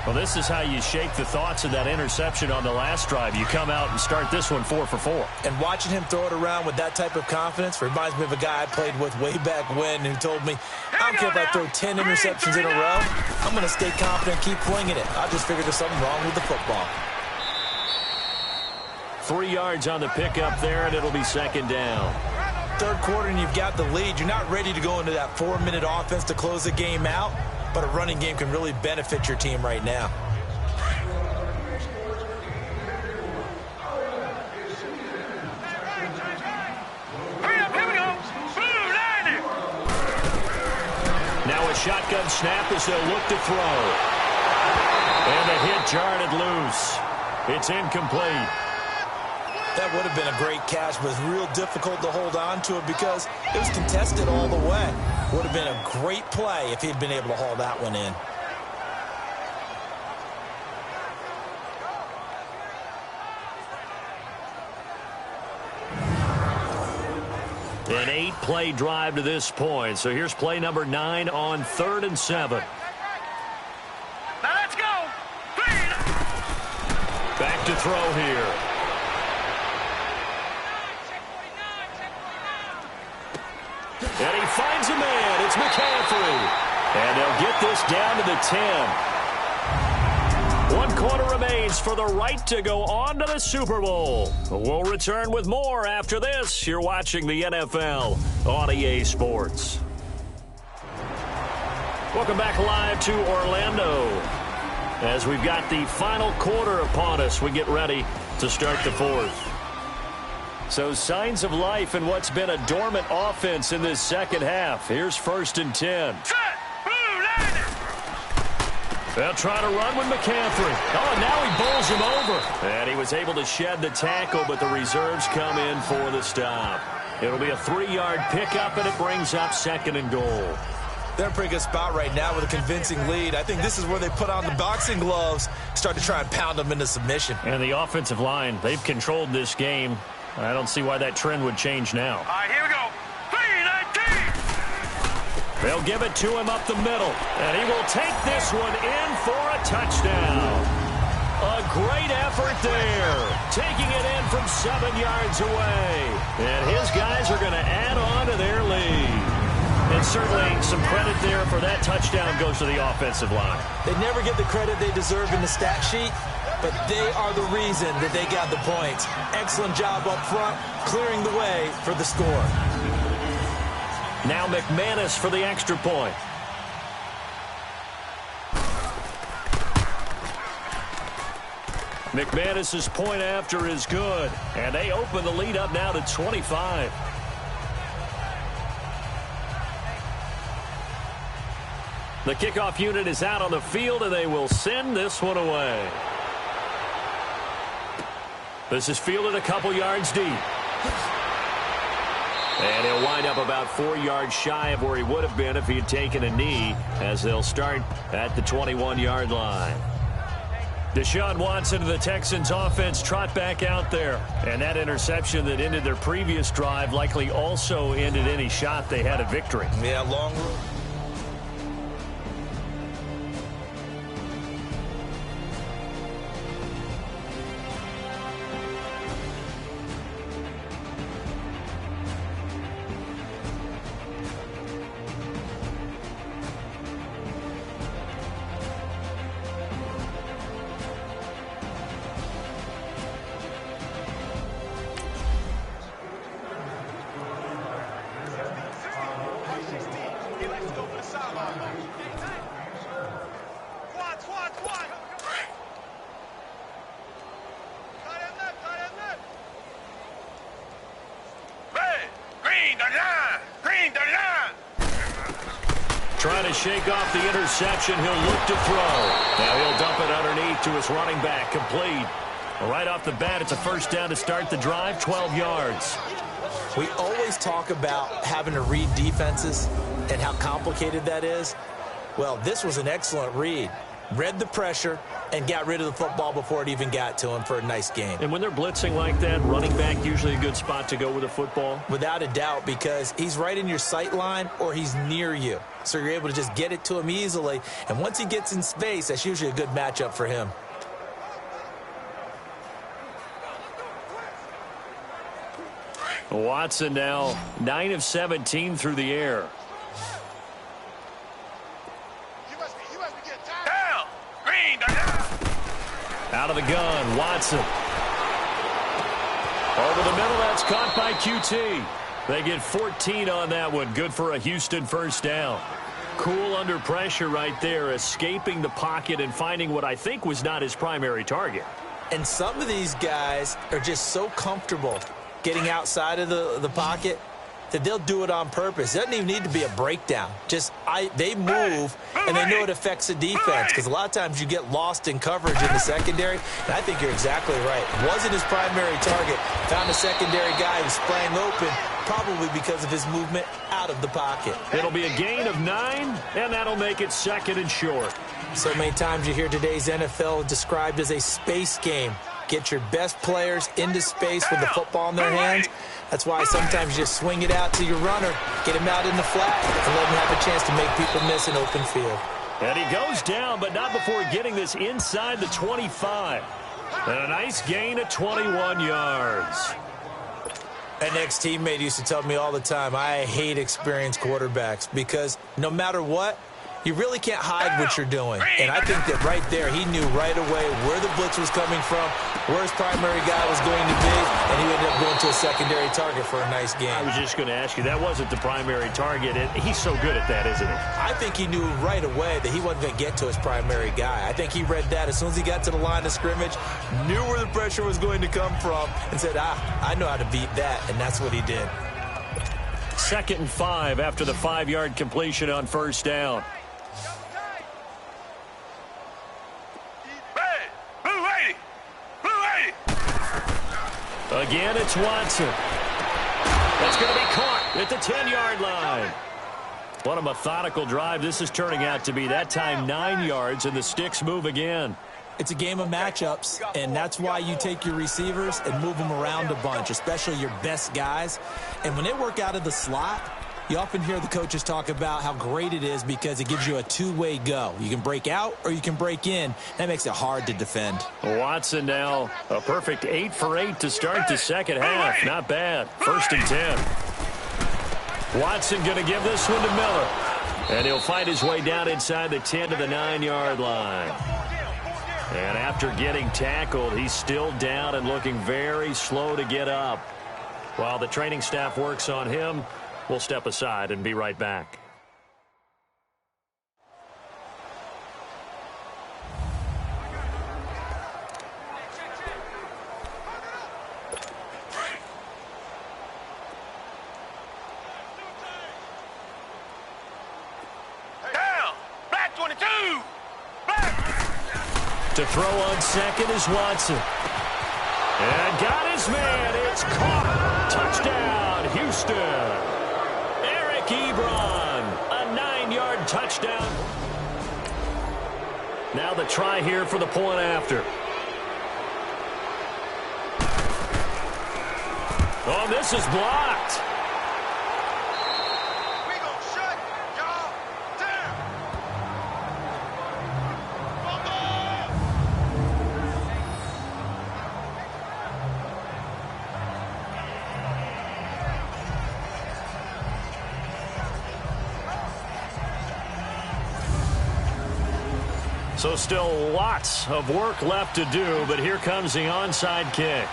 Well, this is how you shake the thoughts of that interception on the last drive. You come out and start this one 4 for 4. And watching him throw it around with that type of confidence reminds me of a guy I played with way back when who told me, I don't care if I throw 10 interceptions in a row. I'm going to stay confident and keep flinging it. I just figured there's something wrong with the football. 3 yards on the pickup there, and it'll be 2nd down. 3rd quarter, and you've got the lead. You're not ready to go into that 4-minute offense to close the game out, but a running game can really benefit your team right now. Hurry up, here we go. Blue 90. Now a shotgun snap as they'll look to throw. And the hit jarred it loose. It's incomplete. That would have been a great catch, but it's real difficult to hold on to it because it was contested all the way. Would have been a great play if he'd been able to haul that one in. An 8-play drive to this point. So here's play number 9 on 3rd and 7. Now let's go. Back to throw here. And he finds a man. It's McCaffrey. And they'll get this down to the 10. 1 quarter remains for the right to go on to the Super Bowl. We'll return with more after this. You're watching the NFL on EA Sports. Welcome back live to Orlando. As we've got the final quarter upon us, we get ready to start the 4th. So signs of life in what's been a dormant offense in this second half. Here's 1st and 10. Set. Move, line. They'll try to run with McCaffrey. Oh, and now he bowls him over. And he was able to shed the tackle, but the reserves come in for the stop. It'll be a 3-yard pickup, and it brings up 2nd and goal. They're in a pretty good spot right now with a convincing lead. I think this is where they put on the boxing gloves, start to try and pound them into submission. And the offensive line, they've controlled this game. I don't see why that trend would change now. All right, here we go. 3-19. They'll give it to him up the middle, and he will take this one in for a touchdown. A great effort there, taking it in from 7 yards away. And his guys are going to add on to their lead. And certainly some credit there for that touchdown goes to the offensive line. They never get the credit they deserve in the stat sheet, but they are the reason that they got the points. Excellent job up front, clearing the way for the score. Now McManus for the extra point. McManus's point after is good, and they open the lead up now to 25. The kickoff unit is out on the field, and they will send this one away. This is fielded a couple yards deep. And he'll wind up about 4 yards shy of where he would have been if he had taken a knee, as they'll start at the 21-yard line. Deshaun Watson of the Texans offense trot back out there. And that interception that ended their previous drive likely also ended any shot they had at victory. Yeah, long room. Trying to shake off the interception. He'll look to throw. Now he'll dump it underneath to his running back. Complete. Right off the bat, it's a first down to start the drive, 12 yards. We always talk about having to read defenses and how complicated that is. Well, this was an excellent read. Read the pressure and got rid of the football before it even got to him for a nice game. And when they're blitzing like that, running back usually a good spot to go with the football? Without a doubt, because he's right in your sight line or he's near you. So you're able to just get it to him easily. And once he gets in space, that's usually a good matchup for him. Watson now 9 of 17 through the air. Down. Green. Out of the gun, Watson. Over the middle, that's caught by QT. They get 14 on that one. Good for a Houston first down. Cool under pressure right there, escaping the pocket and finding what I think was not his primary target. And some of these guys are just so comfortable getting outside of the pocket that they'll do it on purpose. It doesn't even need to be a breakdown. They move, and they know it affects the defense, because a lot of times you get lost in coverage in the secondary, and I think you're exactly right. Wasn't his primary target. Found a secondary guy who sprang open, probably because of his movement out of the pocket. It'll be a gain of 9, and that'll make it 2nd and short. So many times you hear today's NFL described as a space game. Get your best players into space with the football in their hands. That's why sometimes you just swing it out to your runner, get him out in the flat, and let him have a chance to make people miss an open field. And he goes down, but not before getting this inside the 25. And a nice gain of 21 yards. An ex-teammate used to tell me all the time, I hate experienced quarterbacks because no matter what, you really can't hide what you're doing. And I think that right there, he knew right away where the blitz was coming from, where his primary guy was going to be, and he ended up going to a secondary target for a nice game. I was just going to ask you, that wasn't the primary target. He's so good at that, isn't he? I think he knew right away that he wasn't going to get to his primary guy. I think he read that as soon as he got to the line of scrimmage, knew where the pressure was going to come from, and said, I know how to beat that, and that's what he did. 2nd and 5 after the 5-yard completion on 1st down. Again, it's Watson. That's going to be caught at the 10-yard line. What a methodical drive this is turning out to be. That time 9 yards, and the sticks move again. It's a game of matchups, and that's why you take your receivers and move them around a bunch, especially your best guys. And when they work out of the slot, you often hear the coaches talk about how great it is because it gives you a two-way go. You can break out or you can break in. That makes it hard to defend. Watson now a perfect 8 for 8 to start the second half. Not bad. 1st and 10. Watson going to give this one to Miller. And he'll find his way down inside the 10 to the 9-yard line. And after getting tackled, he's still down and looking very slow to get up. While the training staff works on him, we'll step aside and be right back. Down! Black 22! Black! To throw on second is Watson. And got his man. It's caught. Touchdown, Houston. Ebron, a 9-yard touchdown. Now the try here for the point after. Oh, this is blocked. We gonna shut y'all down. So still lots of work left to do, but here comes the onside kick.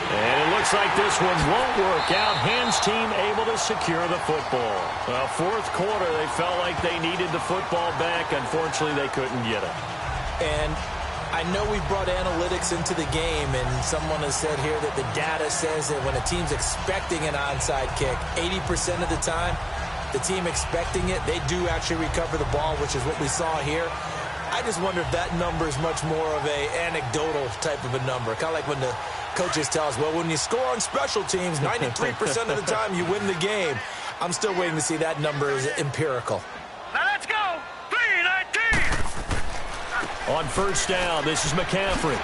And it looks like this one won't work out. Hands team able to secure the football. Well, 4th quarter, they felt like they needed the football back. Unfortunately, they couldn't get it. And I know we've brought analytics into the game, and someone has said here that the data says that when a team's expecting an onside kick, 80% of the time, the team expecting it, they do actually recover the ball, which is what we saw here. I just wonder if that number is much more of a anecdotal type of a number. Kind of like when the coaches tell us, well, when you score on special teams, 93% of the time you win the game. I'm still waiting to see that number is empirical. Now let's go. 3-19. On 1st down, this is McCaffrey.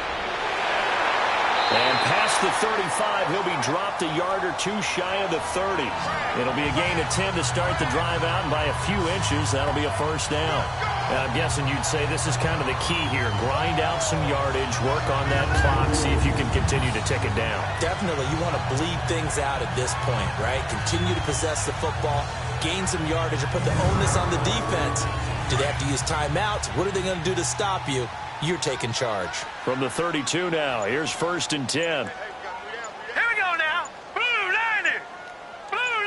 And past the 35, he'll be dropped a yard or two shy of the 30. It'll be a gain of 10 to start the drive out, and by a few inches, that'll be a 1st down. And I'm guessing you'd say this is kind of the key here. Grind out some yardage, work on that clock, see if you can continue to tick it down. Definitely. You want to bleed things out at this point, right? Continue to possess the football, gain some yardage, and put the onus on the defense. Do they have to use timeouts? What are they going to do to stop you? You're taking charge. From the 32 now, here's 1st and 10. Here we go now. Blue 90. Blue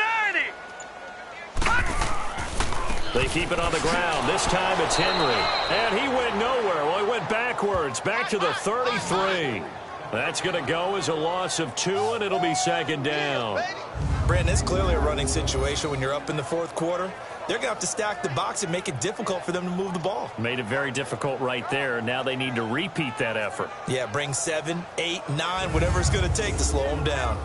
90. They keep it on the ground. This time it's Henry. And he went nowhere. Well, he went backwards. Back to the 33. That's going to go as a loss of 2, and it'll be second down. Brandon, it's clearly a running situation when you're up in the fourth quarter. They're going to have to stack the box and make it difficult for them to move the ball. Made it very difficult right there. Now they need to repeat that effort. Yeah, bring 7, 8, 9, whatever it's going to take to slow them down.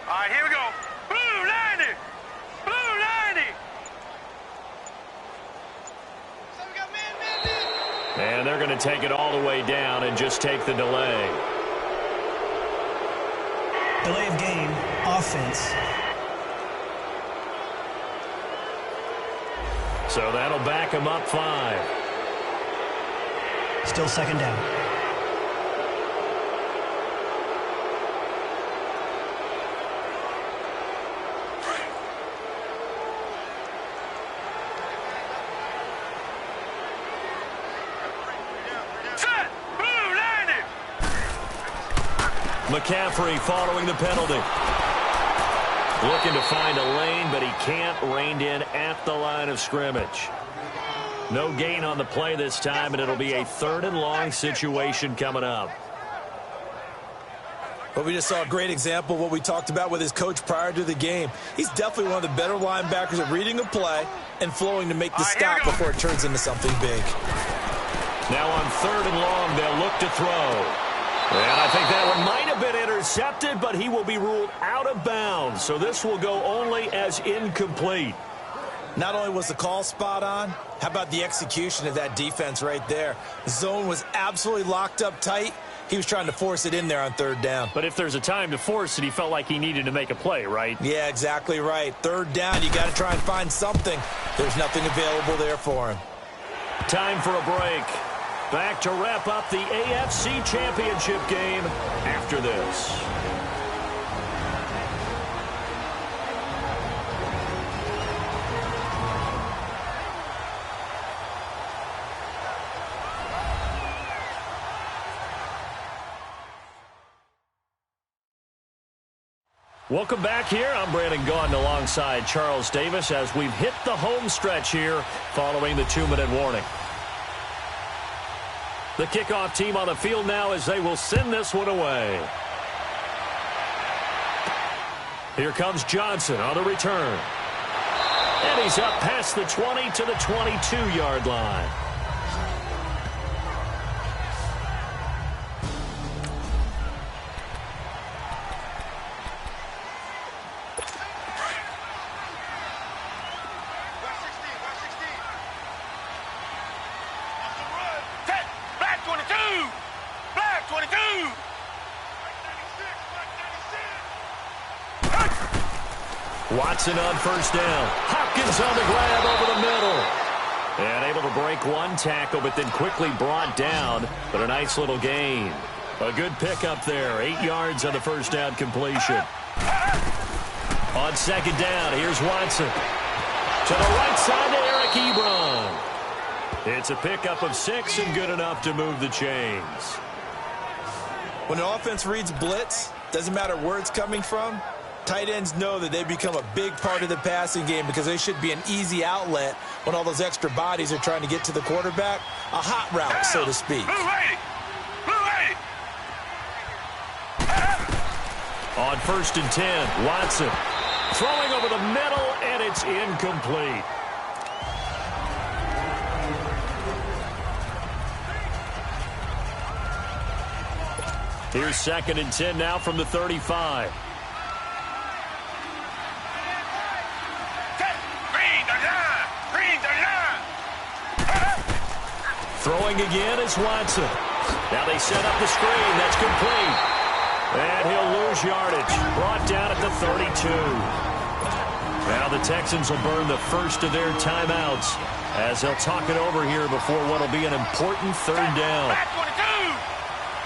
All right, here we go. Blue 90. Blue 90. And they're going to take it all the way down and just take the delay. Delay of game, offense. So that'll back him up 5. Still second down. McCaffrey following the penalty. Looking to find a lane, but he can't. Reined in at the line of scrimmage. No gain on the play this time, and it'll be a 3rd and long situation coming up. But we just saw a great example of what we talked about with his coach prior to the game. He's definitely one of the better linebackers at reading a play and flowing to make the stop before it turns into something big. Now on 3rd and long, they'll look to throw. And I think that one might have been intercepted, but he will be ruled out of bounds. So this will go only as incomplete. Not only was the call spot on, how about the execution of that defense right there? The zone was absolutely locked up tight. He was trying to force it in there on 3rd down. But if there's a time to force it, he felt like he needed to make a play, right? Yeah, exactly right. 3rd down, you got to try and find something. There's nothing available there for him. Time for a break. Back to wrap up the AFC Championship game after this. Welcome back here. I'm Brandon Gaudin alongside Charles Davis as we've hit the home stretch here following the 2-minute warning. The kickoff team on the field now as they will send this one away. Here comes Johnson on the return. And he's up past the 20 to the 22-yard line. Watson on 1st down. Hopkins on the grab over the middle. And able to break one tackle, but then quickly brought down. But a nice little gain. A good pickup there. 8 yards on the 1st down completion. On 2nd down, here's Watson. To the right side to Eric Ebron. It's a pickup of 6 and good enough to move the chains. When an offense reads blitz, doesn't matter where it's coming from, tight ends know that they become a big part of the passing game because they should be an easy outlet when all those extra bodies are trying to get to the quarterback. A hot route, so to speak. On 1st and 10, Watson throwing over the middle, and it's incomplete. Here's 2nd and 10 now from the 35. Throwing again is Watson. Now they set up the screen. That's complete. And he'll lose yardage. Brought down at the 32. Now the Texans will burn the first of their timeouts as they'll talk it over here before what will be an important 3rd down. Back 22!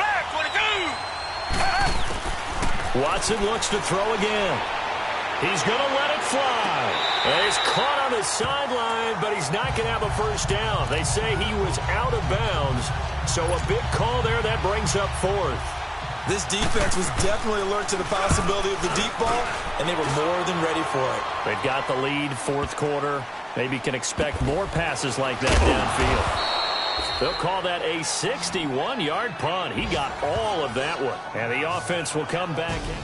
Back 22! Watson looks to throw again. He's going to let it fly. And he's caught on the sideline, but he's not going to have a 1st down. They say he was out of bounds, so a big call there that brings up 4th. This defense was definitely alert to the possibility of the deep ball, and they were more than ready for it. They've got the lead, fourth quarter. Maybe can expect more passes like that downfield. They'll call that a 61-yard punt. He got all of that one. And the offense will come back in.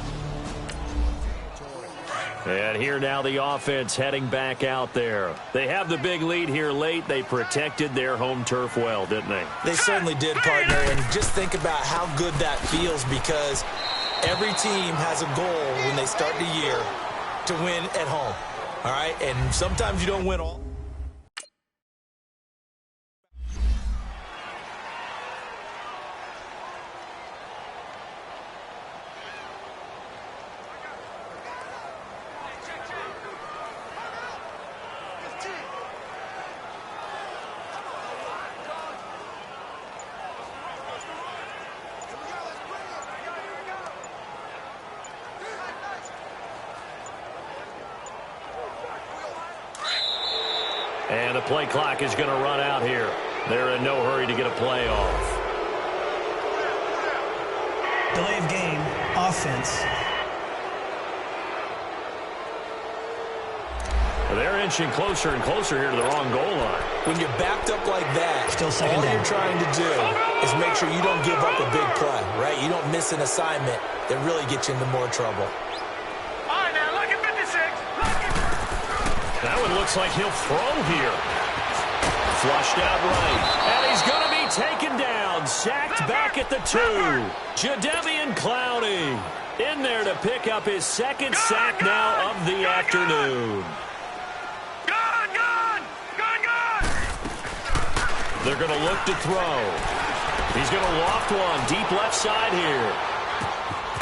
And here now the offense heading back out there. They have the big lead here late. They protected their home turf well, didn't they? They certainly did, partner. And just think about how good that feels, because every team has a goal when they start the year to win at home. All right? And sometimes you don't win all. And the play clock is going to run out here. They're in no hurry to get a play off. Delay of game, offense. They're inching closer and closer here to the wrong goal line. When you're backed up like that, Still second all down. you're trying to do is make sure you don't give up a big play, right? You don't miss an assignment that really gets you into more trouble. All right, now look at 56. That one looks like he'll throw here. Flushed out right. And he's going to be taken down. Sacked back at the 2. Jadeveon Clowney in there to pick up his second sack now of the afternoon. They're going to look to throw. He's going to loft one deep left side here.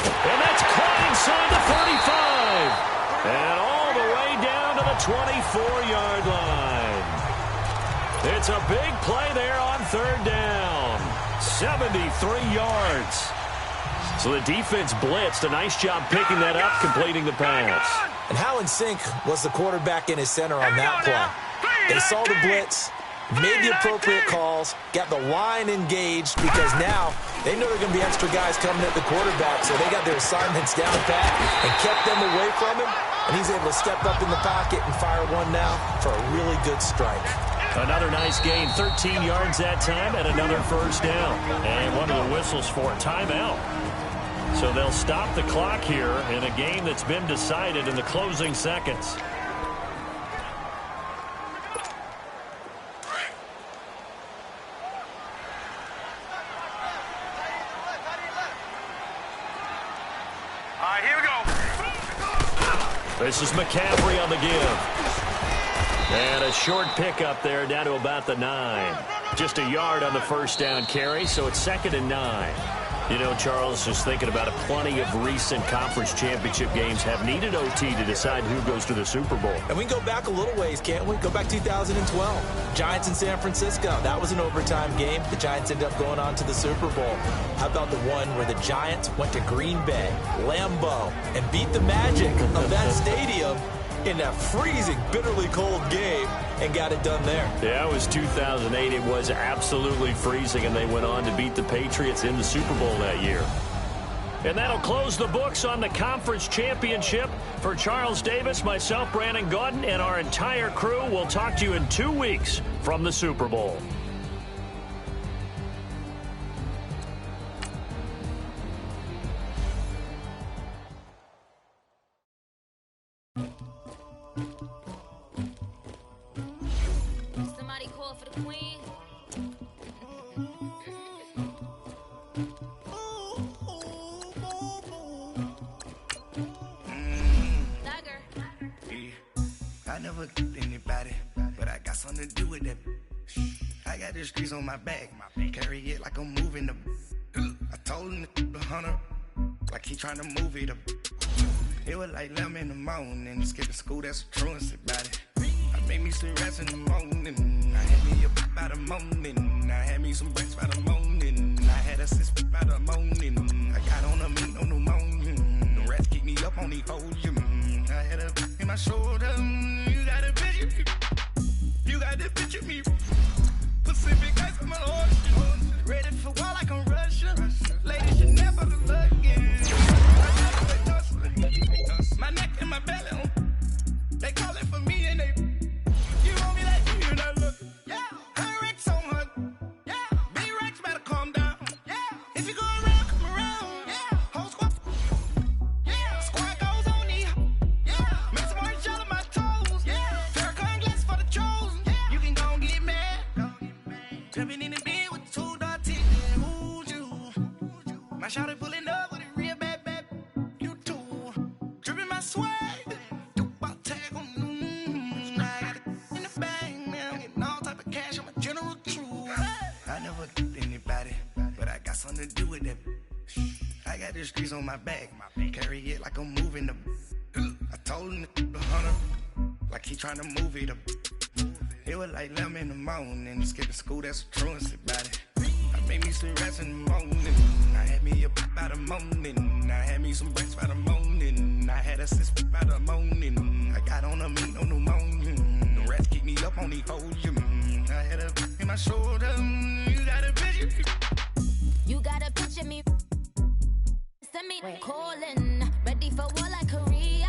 And that's caught inside the 35. And all the way down to the 24-yard line. It's a big play there on third down. 73 yards. So the defense blitzed. A nice job picking that up, completing the pass. And how in sync was the quarterback in his center on that play? They saw the blitz, made the appropriate calls, got the line engaged, because now they know there are going to be extra guys coming at the quarterback, so they got their assignments down pat and kept them away from him, and he's able to step up in the pocket and fire one now for a really good strike. Another nice gain, 13 yards that time, and another first down. And one of the whistles for a timeout. So they'll stop the clock here in a game that's been decided in the closing seconds. This is McCaffrey on the give. And a short pickup there down to about the 9. Just a yard on the first down carry, so it's 2nd and 9. You know, Charles, just thinking about it, plenty of recent conference championship games have needed OT to decide who goes to the Super Bowl. And we can go back a little ways, can't we? Go back 2012. Giants in San Francisco. That was an overtime game. The Giants ended up going on to the Super Bowl. How about the one where the Giants went to Green Bay, Lambeau, and beat the magic of that stadium in that freezing, bitterly cold game and got it done there? Yeah, it was 2008. It was absolutely freezing, and they went on to beat the Patriots in the Super Bowl that year. And that'll close the books on the conference championship. For Charles Davis, myself, Brandon Gaudin, and our entire crew, we'll talk to you in 2 weeks from the Super Bowl. Somebody call for the queen. I never killed anybody, but I got something to do with that. I got the streets on my back, carry it like I'm moving the. I told him to 100, like he trying to move it up. It was like 11 in the morning, skipping school, that's a truancy about it. I made me some rest in the morning, I had me a bit by the morning, I had me some breaks by the morning, I had a six by the morning, I got on a meat on the morning, the rats keep me up on the volume, I had a in my shoulder, you got a picture, you got the picture me, Pacific ice on my ocean, ready for war like I'm Russia, ladies you never look. the streets on my back. Carry it like I'm moving the. I told him the 100, like he trying to move it up. It was like 11 in the morning, skipping school, that's a truancy about it. I made me some rest in the morning, I had me up by the morning, I had me some breaks by the morning, I had a six by the morning, I got on a meat on the morning, the rest keep me up on the podium, I had a in my shoulder, you got a picture. You got a picture me, send me calling, ready for war like Korea,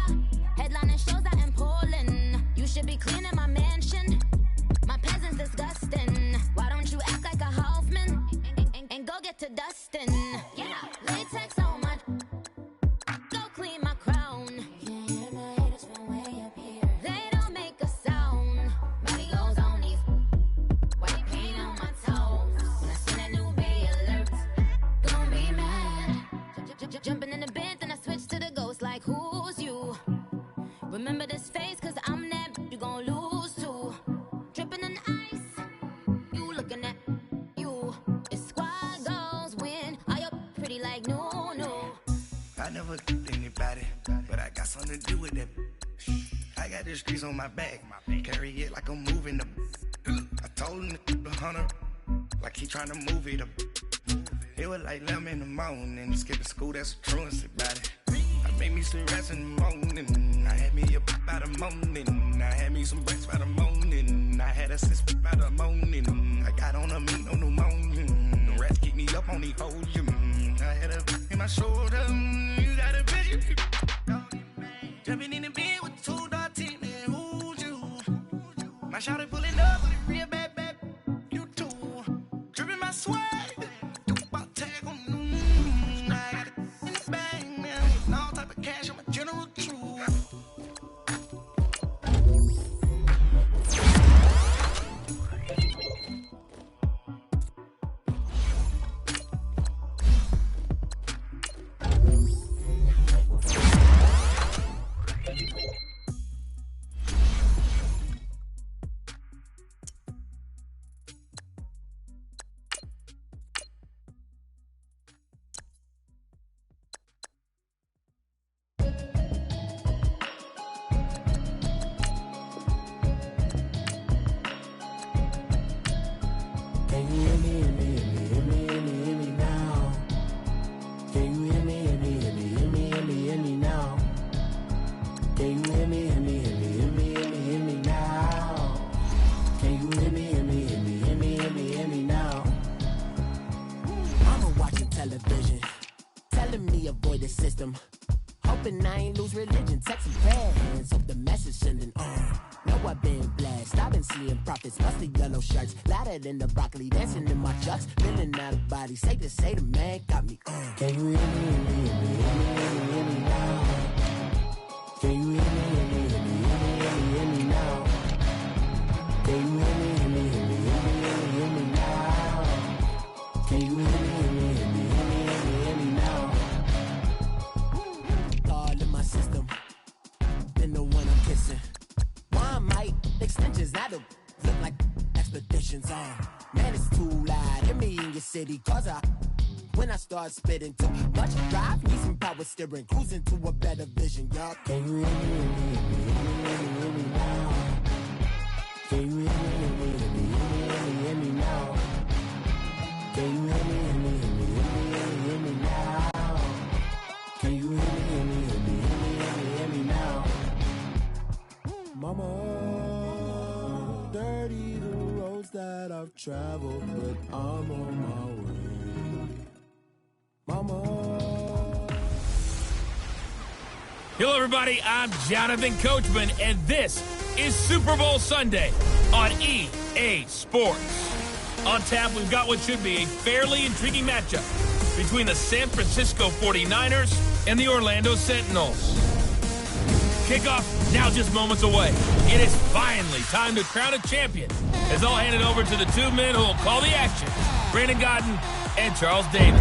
headlining shows out in Poland, you should be cleaning my mansion. My peasant's disgusting. Why don't you act like a Hoffman and go get to dustin'? Yeah, latex on my. Go clean my crown. Can't hear my haters from way up here. They don't make a sound. Body goes on these. White paint on my toes. When I see that new bay alert, gonna be mad. Jumping in the bed, then I switch to the ghost. Like who's you? Remember this face, cause I'm that. You gon' lose too. Dripping in ice, you looking at you. It's squad goals win. Are you pretty like no? I never did anybody, but I got something to do with that. I got the streets on my back, carry it like I'm moving the. I told him the 100, like he trying to move it up. It was like 11 in the morning, skipping school, that's a truancy about it. I made me some rest in the morning, I had me up by the morning, I had me some breaks by the morning, I had a six by the morning, I got on a meat on the morning, the rest keep me up on the podium, I had a in my shoulder, you got a picture. Jumping in the bed with 2 dark teeth, man, who's you? My shawty pulling up with a real bad, you too. Dripping my swag. Cash, I'm a general truth. Hoping I ain't lose religion, texting fans, hope the message sending on. Know I've been blessed, I've been seeing prophets, musty yellow shirts, louder than the broccoli, dancing in my chucks, feeling out of body, say the man got me on. Can you hear me, hear me now? Can you hear me, hear me now? Can you hear me, hear me now? Can you hear me, hear me now? All in my system, then the one I'm kissing. One might extensions that'll look like expeditions on. Man, it's too loud. Hear me in your city, cause when I start spitting too much drive, need some power steering, cruising to a better vision, y'all. Can you hear me now? Can you hear me now? Can you hear me now? Can you hear me now? Mama, dirty the roads that I've traveled, but I'm on my way. Mama. Hello, everybody. I'm Jonathan Coachman, and this is Super Bowl Sunday on EA Sports. On tap, we've got what should be a fairly intriguing matchup between the San Francisco 49ers and the Orlando Sentinels. Kickoff now just moments away. It is finally time to crown a champion, as I'll hand it over to the two men who will call the action, Brandon Godden and Charles Davis.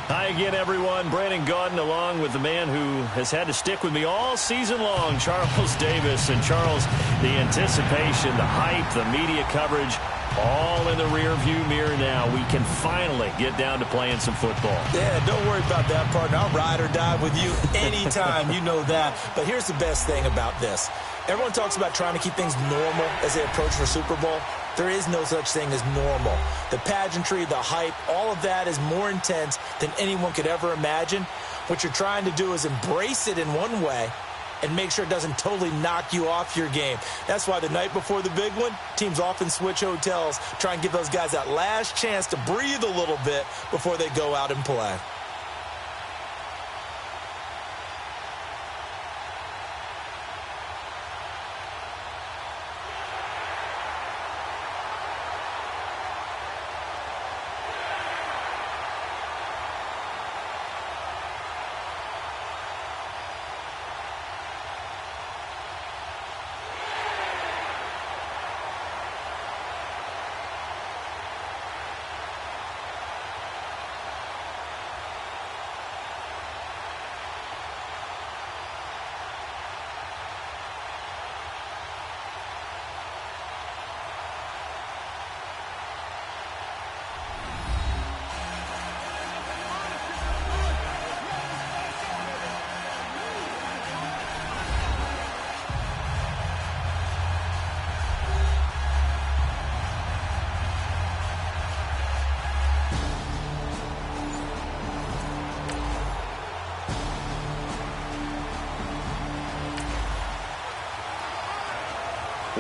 Hi, Hi again, everyone. Brandon Gaudin along with the man who has had to stick with me all season long, Charles Davis. And Charles, the anticipation, the hype, the media coverage, all in the rearview mirror now. We can finally get down to playing some football. Yeah, don't worry about that, partner. I'll ride or die with you anytime. You know that. But here's the best thing about this. Everyone talks about trying to keep things normal as they approach for Super Bowl. There is no such thing as normal. The pageantry, the hype, all of that is more intense than anyone could ever imagine. What you're trying to do is embrace it in one way and make sure it doesn't totally knock you off your game. That's why the night before the big one, teams often switch hotels, try and give those guys that last chance to breathe a little bit before they go out and play.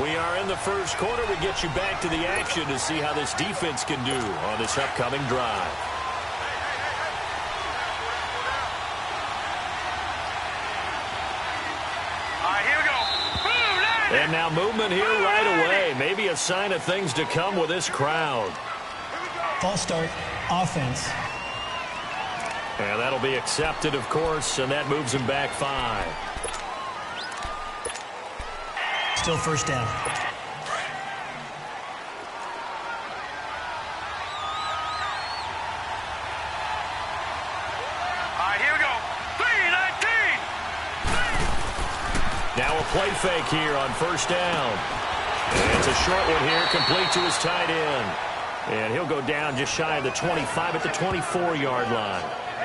We are in the first quarter. We get you back to the action to see how this defense can do on this upcoming drive. All right, here we go. And now movement here right away. Maybe a sign of things to come with this crowd. False start, offense. And that'll be accepted, of course, and that moves him back 5. Still first down. All right, here we go. 3-19. Now a play fake here on first down. And it's a short one here, complete to his tight end. And he'll go down just shy of the 25 at the 24-yard line.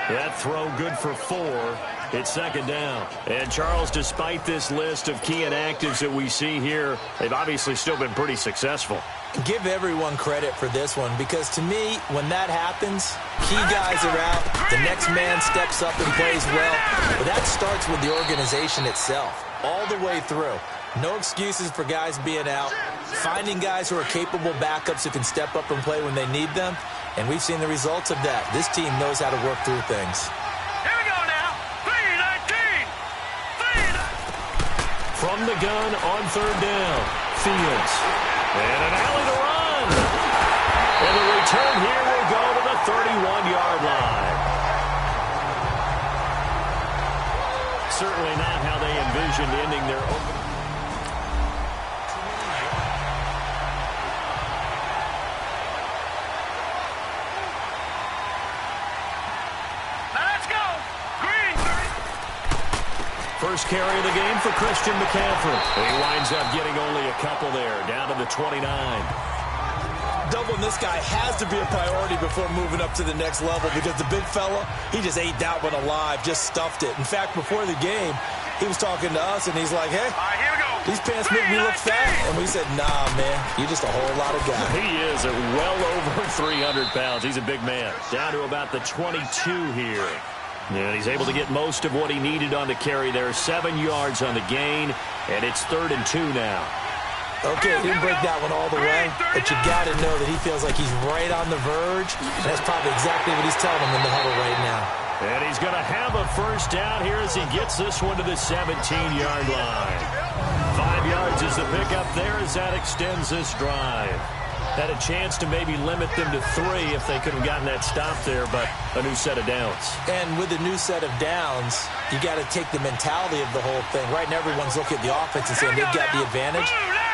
That throw good for 4. It's second down. And, Charles, despite this list of key inactives that we see here, they've obviously still been pretty successful. Give everyone credit for this one because, to me, when that happens, key guys are out, the next man steps up and plays well. But that starts with the organization itself, all the way through. No excuses for guys being out, finding guys who are capable backups who can step up and play when they need them. And we've seen the results of that. This team knows how to work through things. Here we go now. 3-19. From the gun on third down, Fields. And an alley to run. And the return here will go to the 31-yard line. Certainly not how they envisioned ending their opening. First carry of the game for Christian McCaffrey. He winds up getting only a couple there, down to the 29. Doubling this guy has to be a priority before moving up to the next level because the big fella, he just ate that one alive, just stuffed it. In fact, before the game, he was talking to us, and he's like, hey, All right, here we go. these pants make me look fat. And we said, nah, man, you're just a whole lot of guy. He is at well over 300 pounds. He's a big man. Down to about the 22 here. And he's able to get most of what he needed on the carry there. 7 yards on the gain, and it's 3rd and 2 now. Okay, didn't break that one all the way, but you got to know that he feels like he's right on the verge. And that's probably exactly what he's telling him in the huddle right now. And he's going to have a first down here as he gets this one to the 17-yard line. 5 yards is the pickup there as that extends this drive. Had a chance to maybe limit them to 3 if they could have gotten that stop there, but a new set of downs. And with a new set of downs, you got to take the mentality of the whole thing. Right now, everyone's looking at the offense and saying they've got the advantage.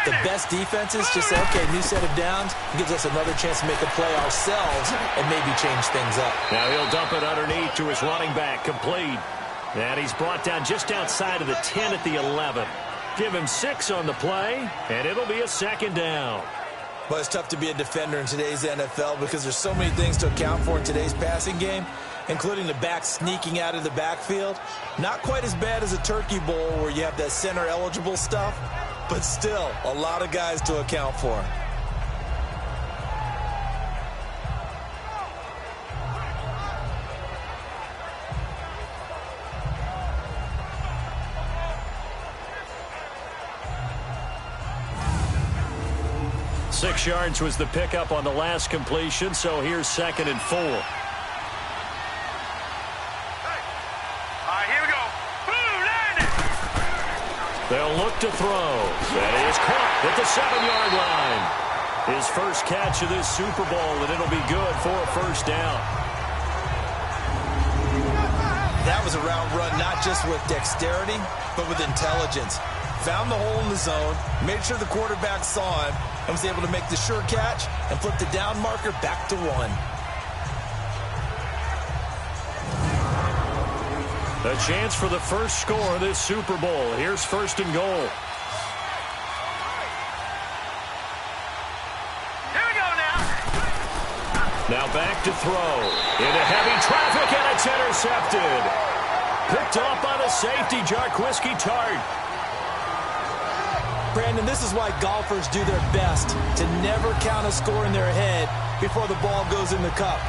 The best defenses just say, okay, new set of downs, gives us another chance to make a play ourselves and maybe change things up. Now he'll dump it underneath to his running back, complete. And he's brought down just outside of the 10 at the 11. Give him 6 on the play, and it'll be a second down. But it's tough to be a defender in today's NFL because there's so many things to account for in today's passing game, including the back sneaking out of the backfield. Not quite as bad as a turkey bowl where you have that center-eligible stuff, but still a lot of guys to account for. Six yards was the pickup on the last completion, so here's 2nd and 4. All right, here we go. Boom, landed. They'll look to throw. That is caught at the 7-yard line. His first catch of this Super Bowl, and it'll be good for a first down. That was a route run not just with dexterity, but with intelligence. Found the hole in the zone, made sure the quarterback saw him, and was able to make the sure catch and flip the down marker back to 1. A chance for the first score of this Super Bowl. Here's 1st and goal. Here we go now. Now back to throw. Into heavy traffic, and it's intercepted. Picked off by the safety, Jarquiski Tart. Brandon, this is why golfers do their best to never count a score in their head before the ball goes in the cup.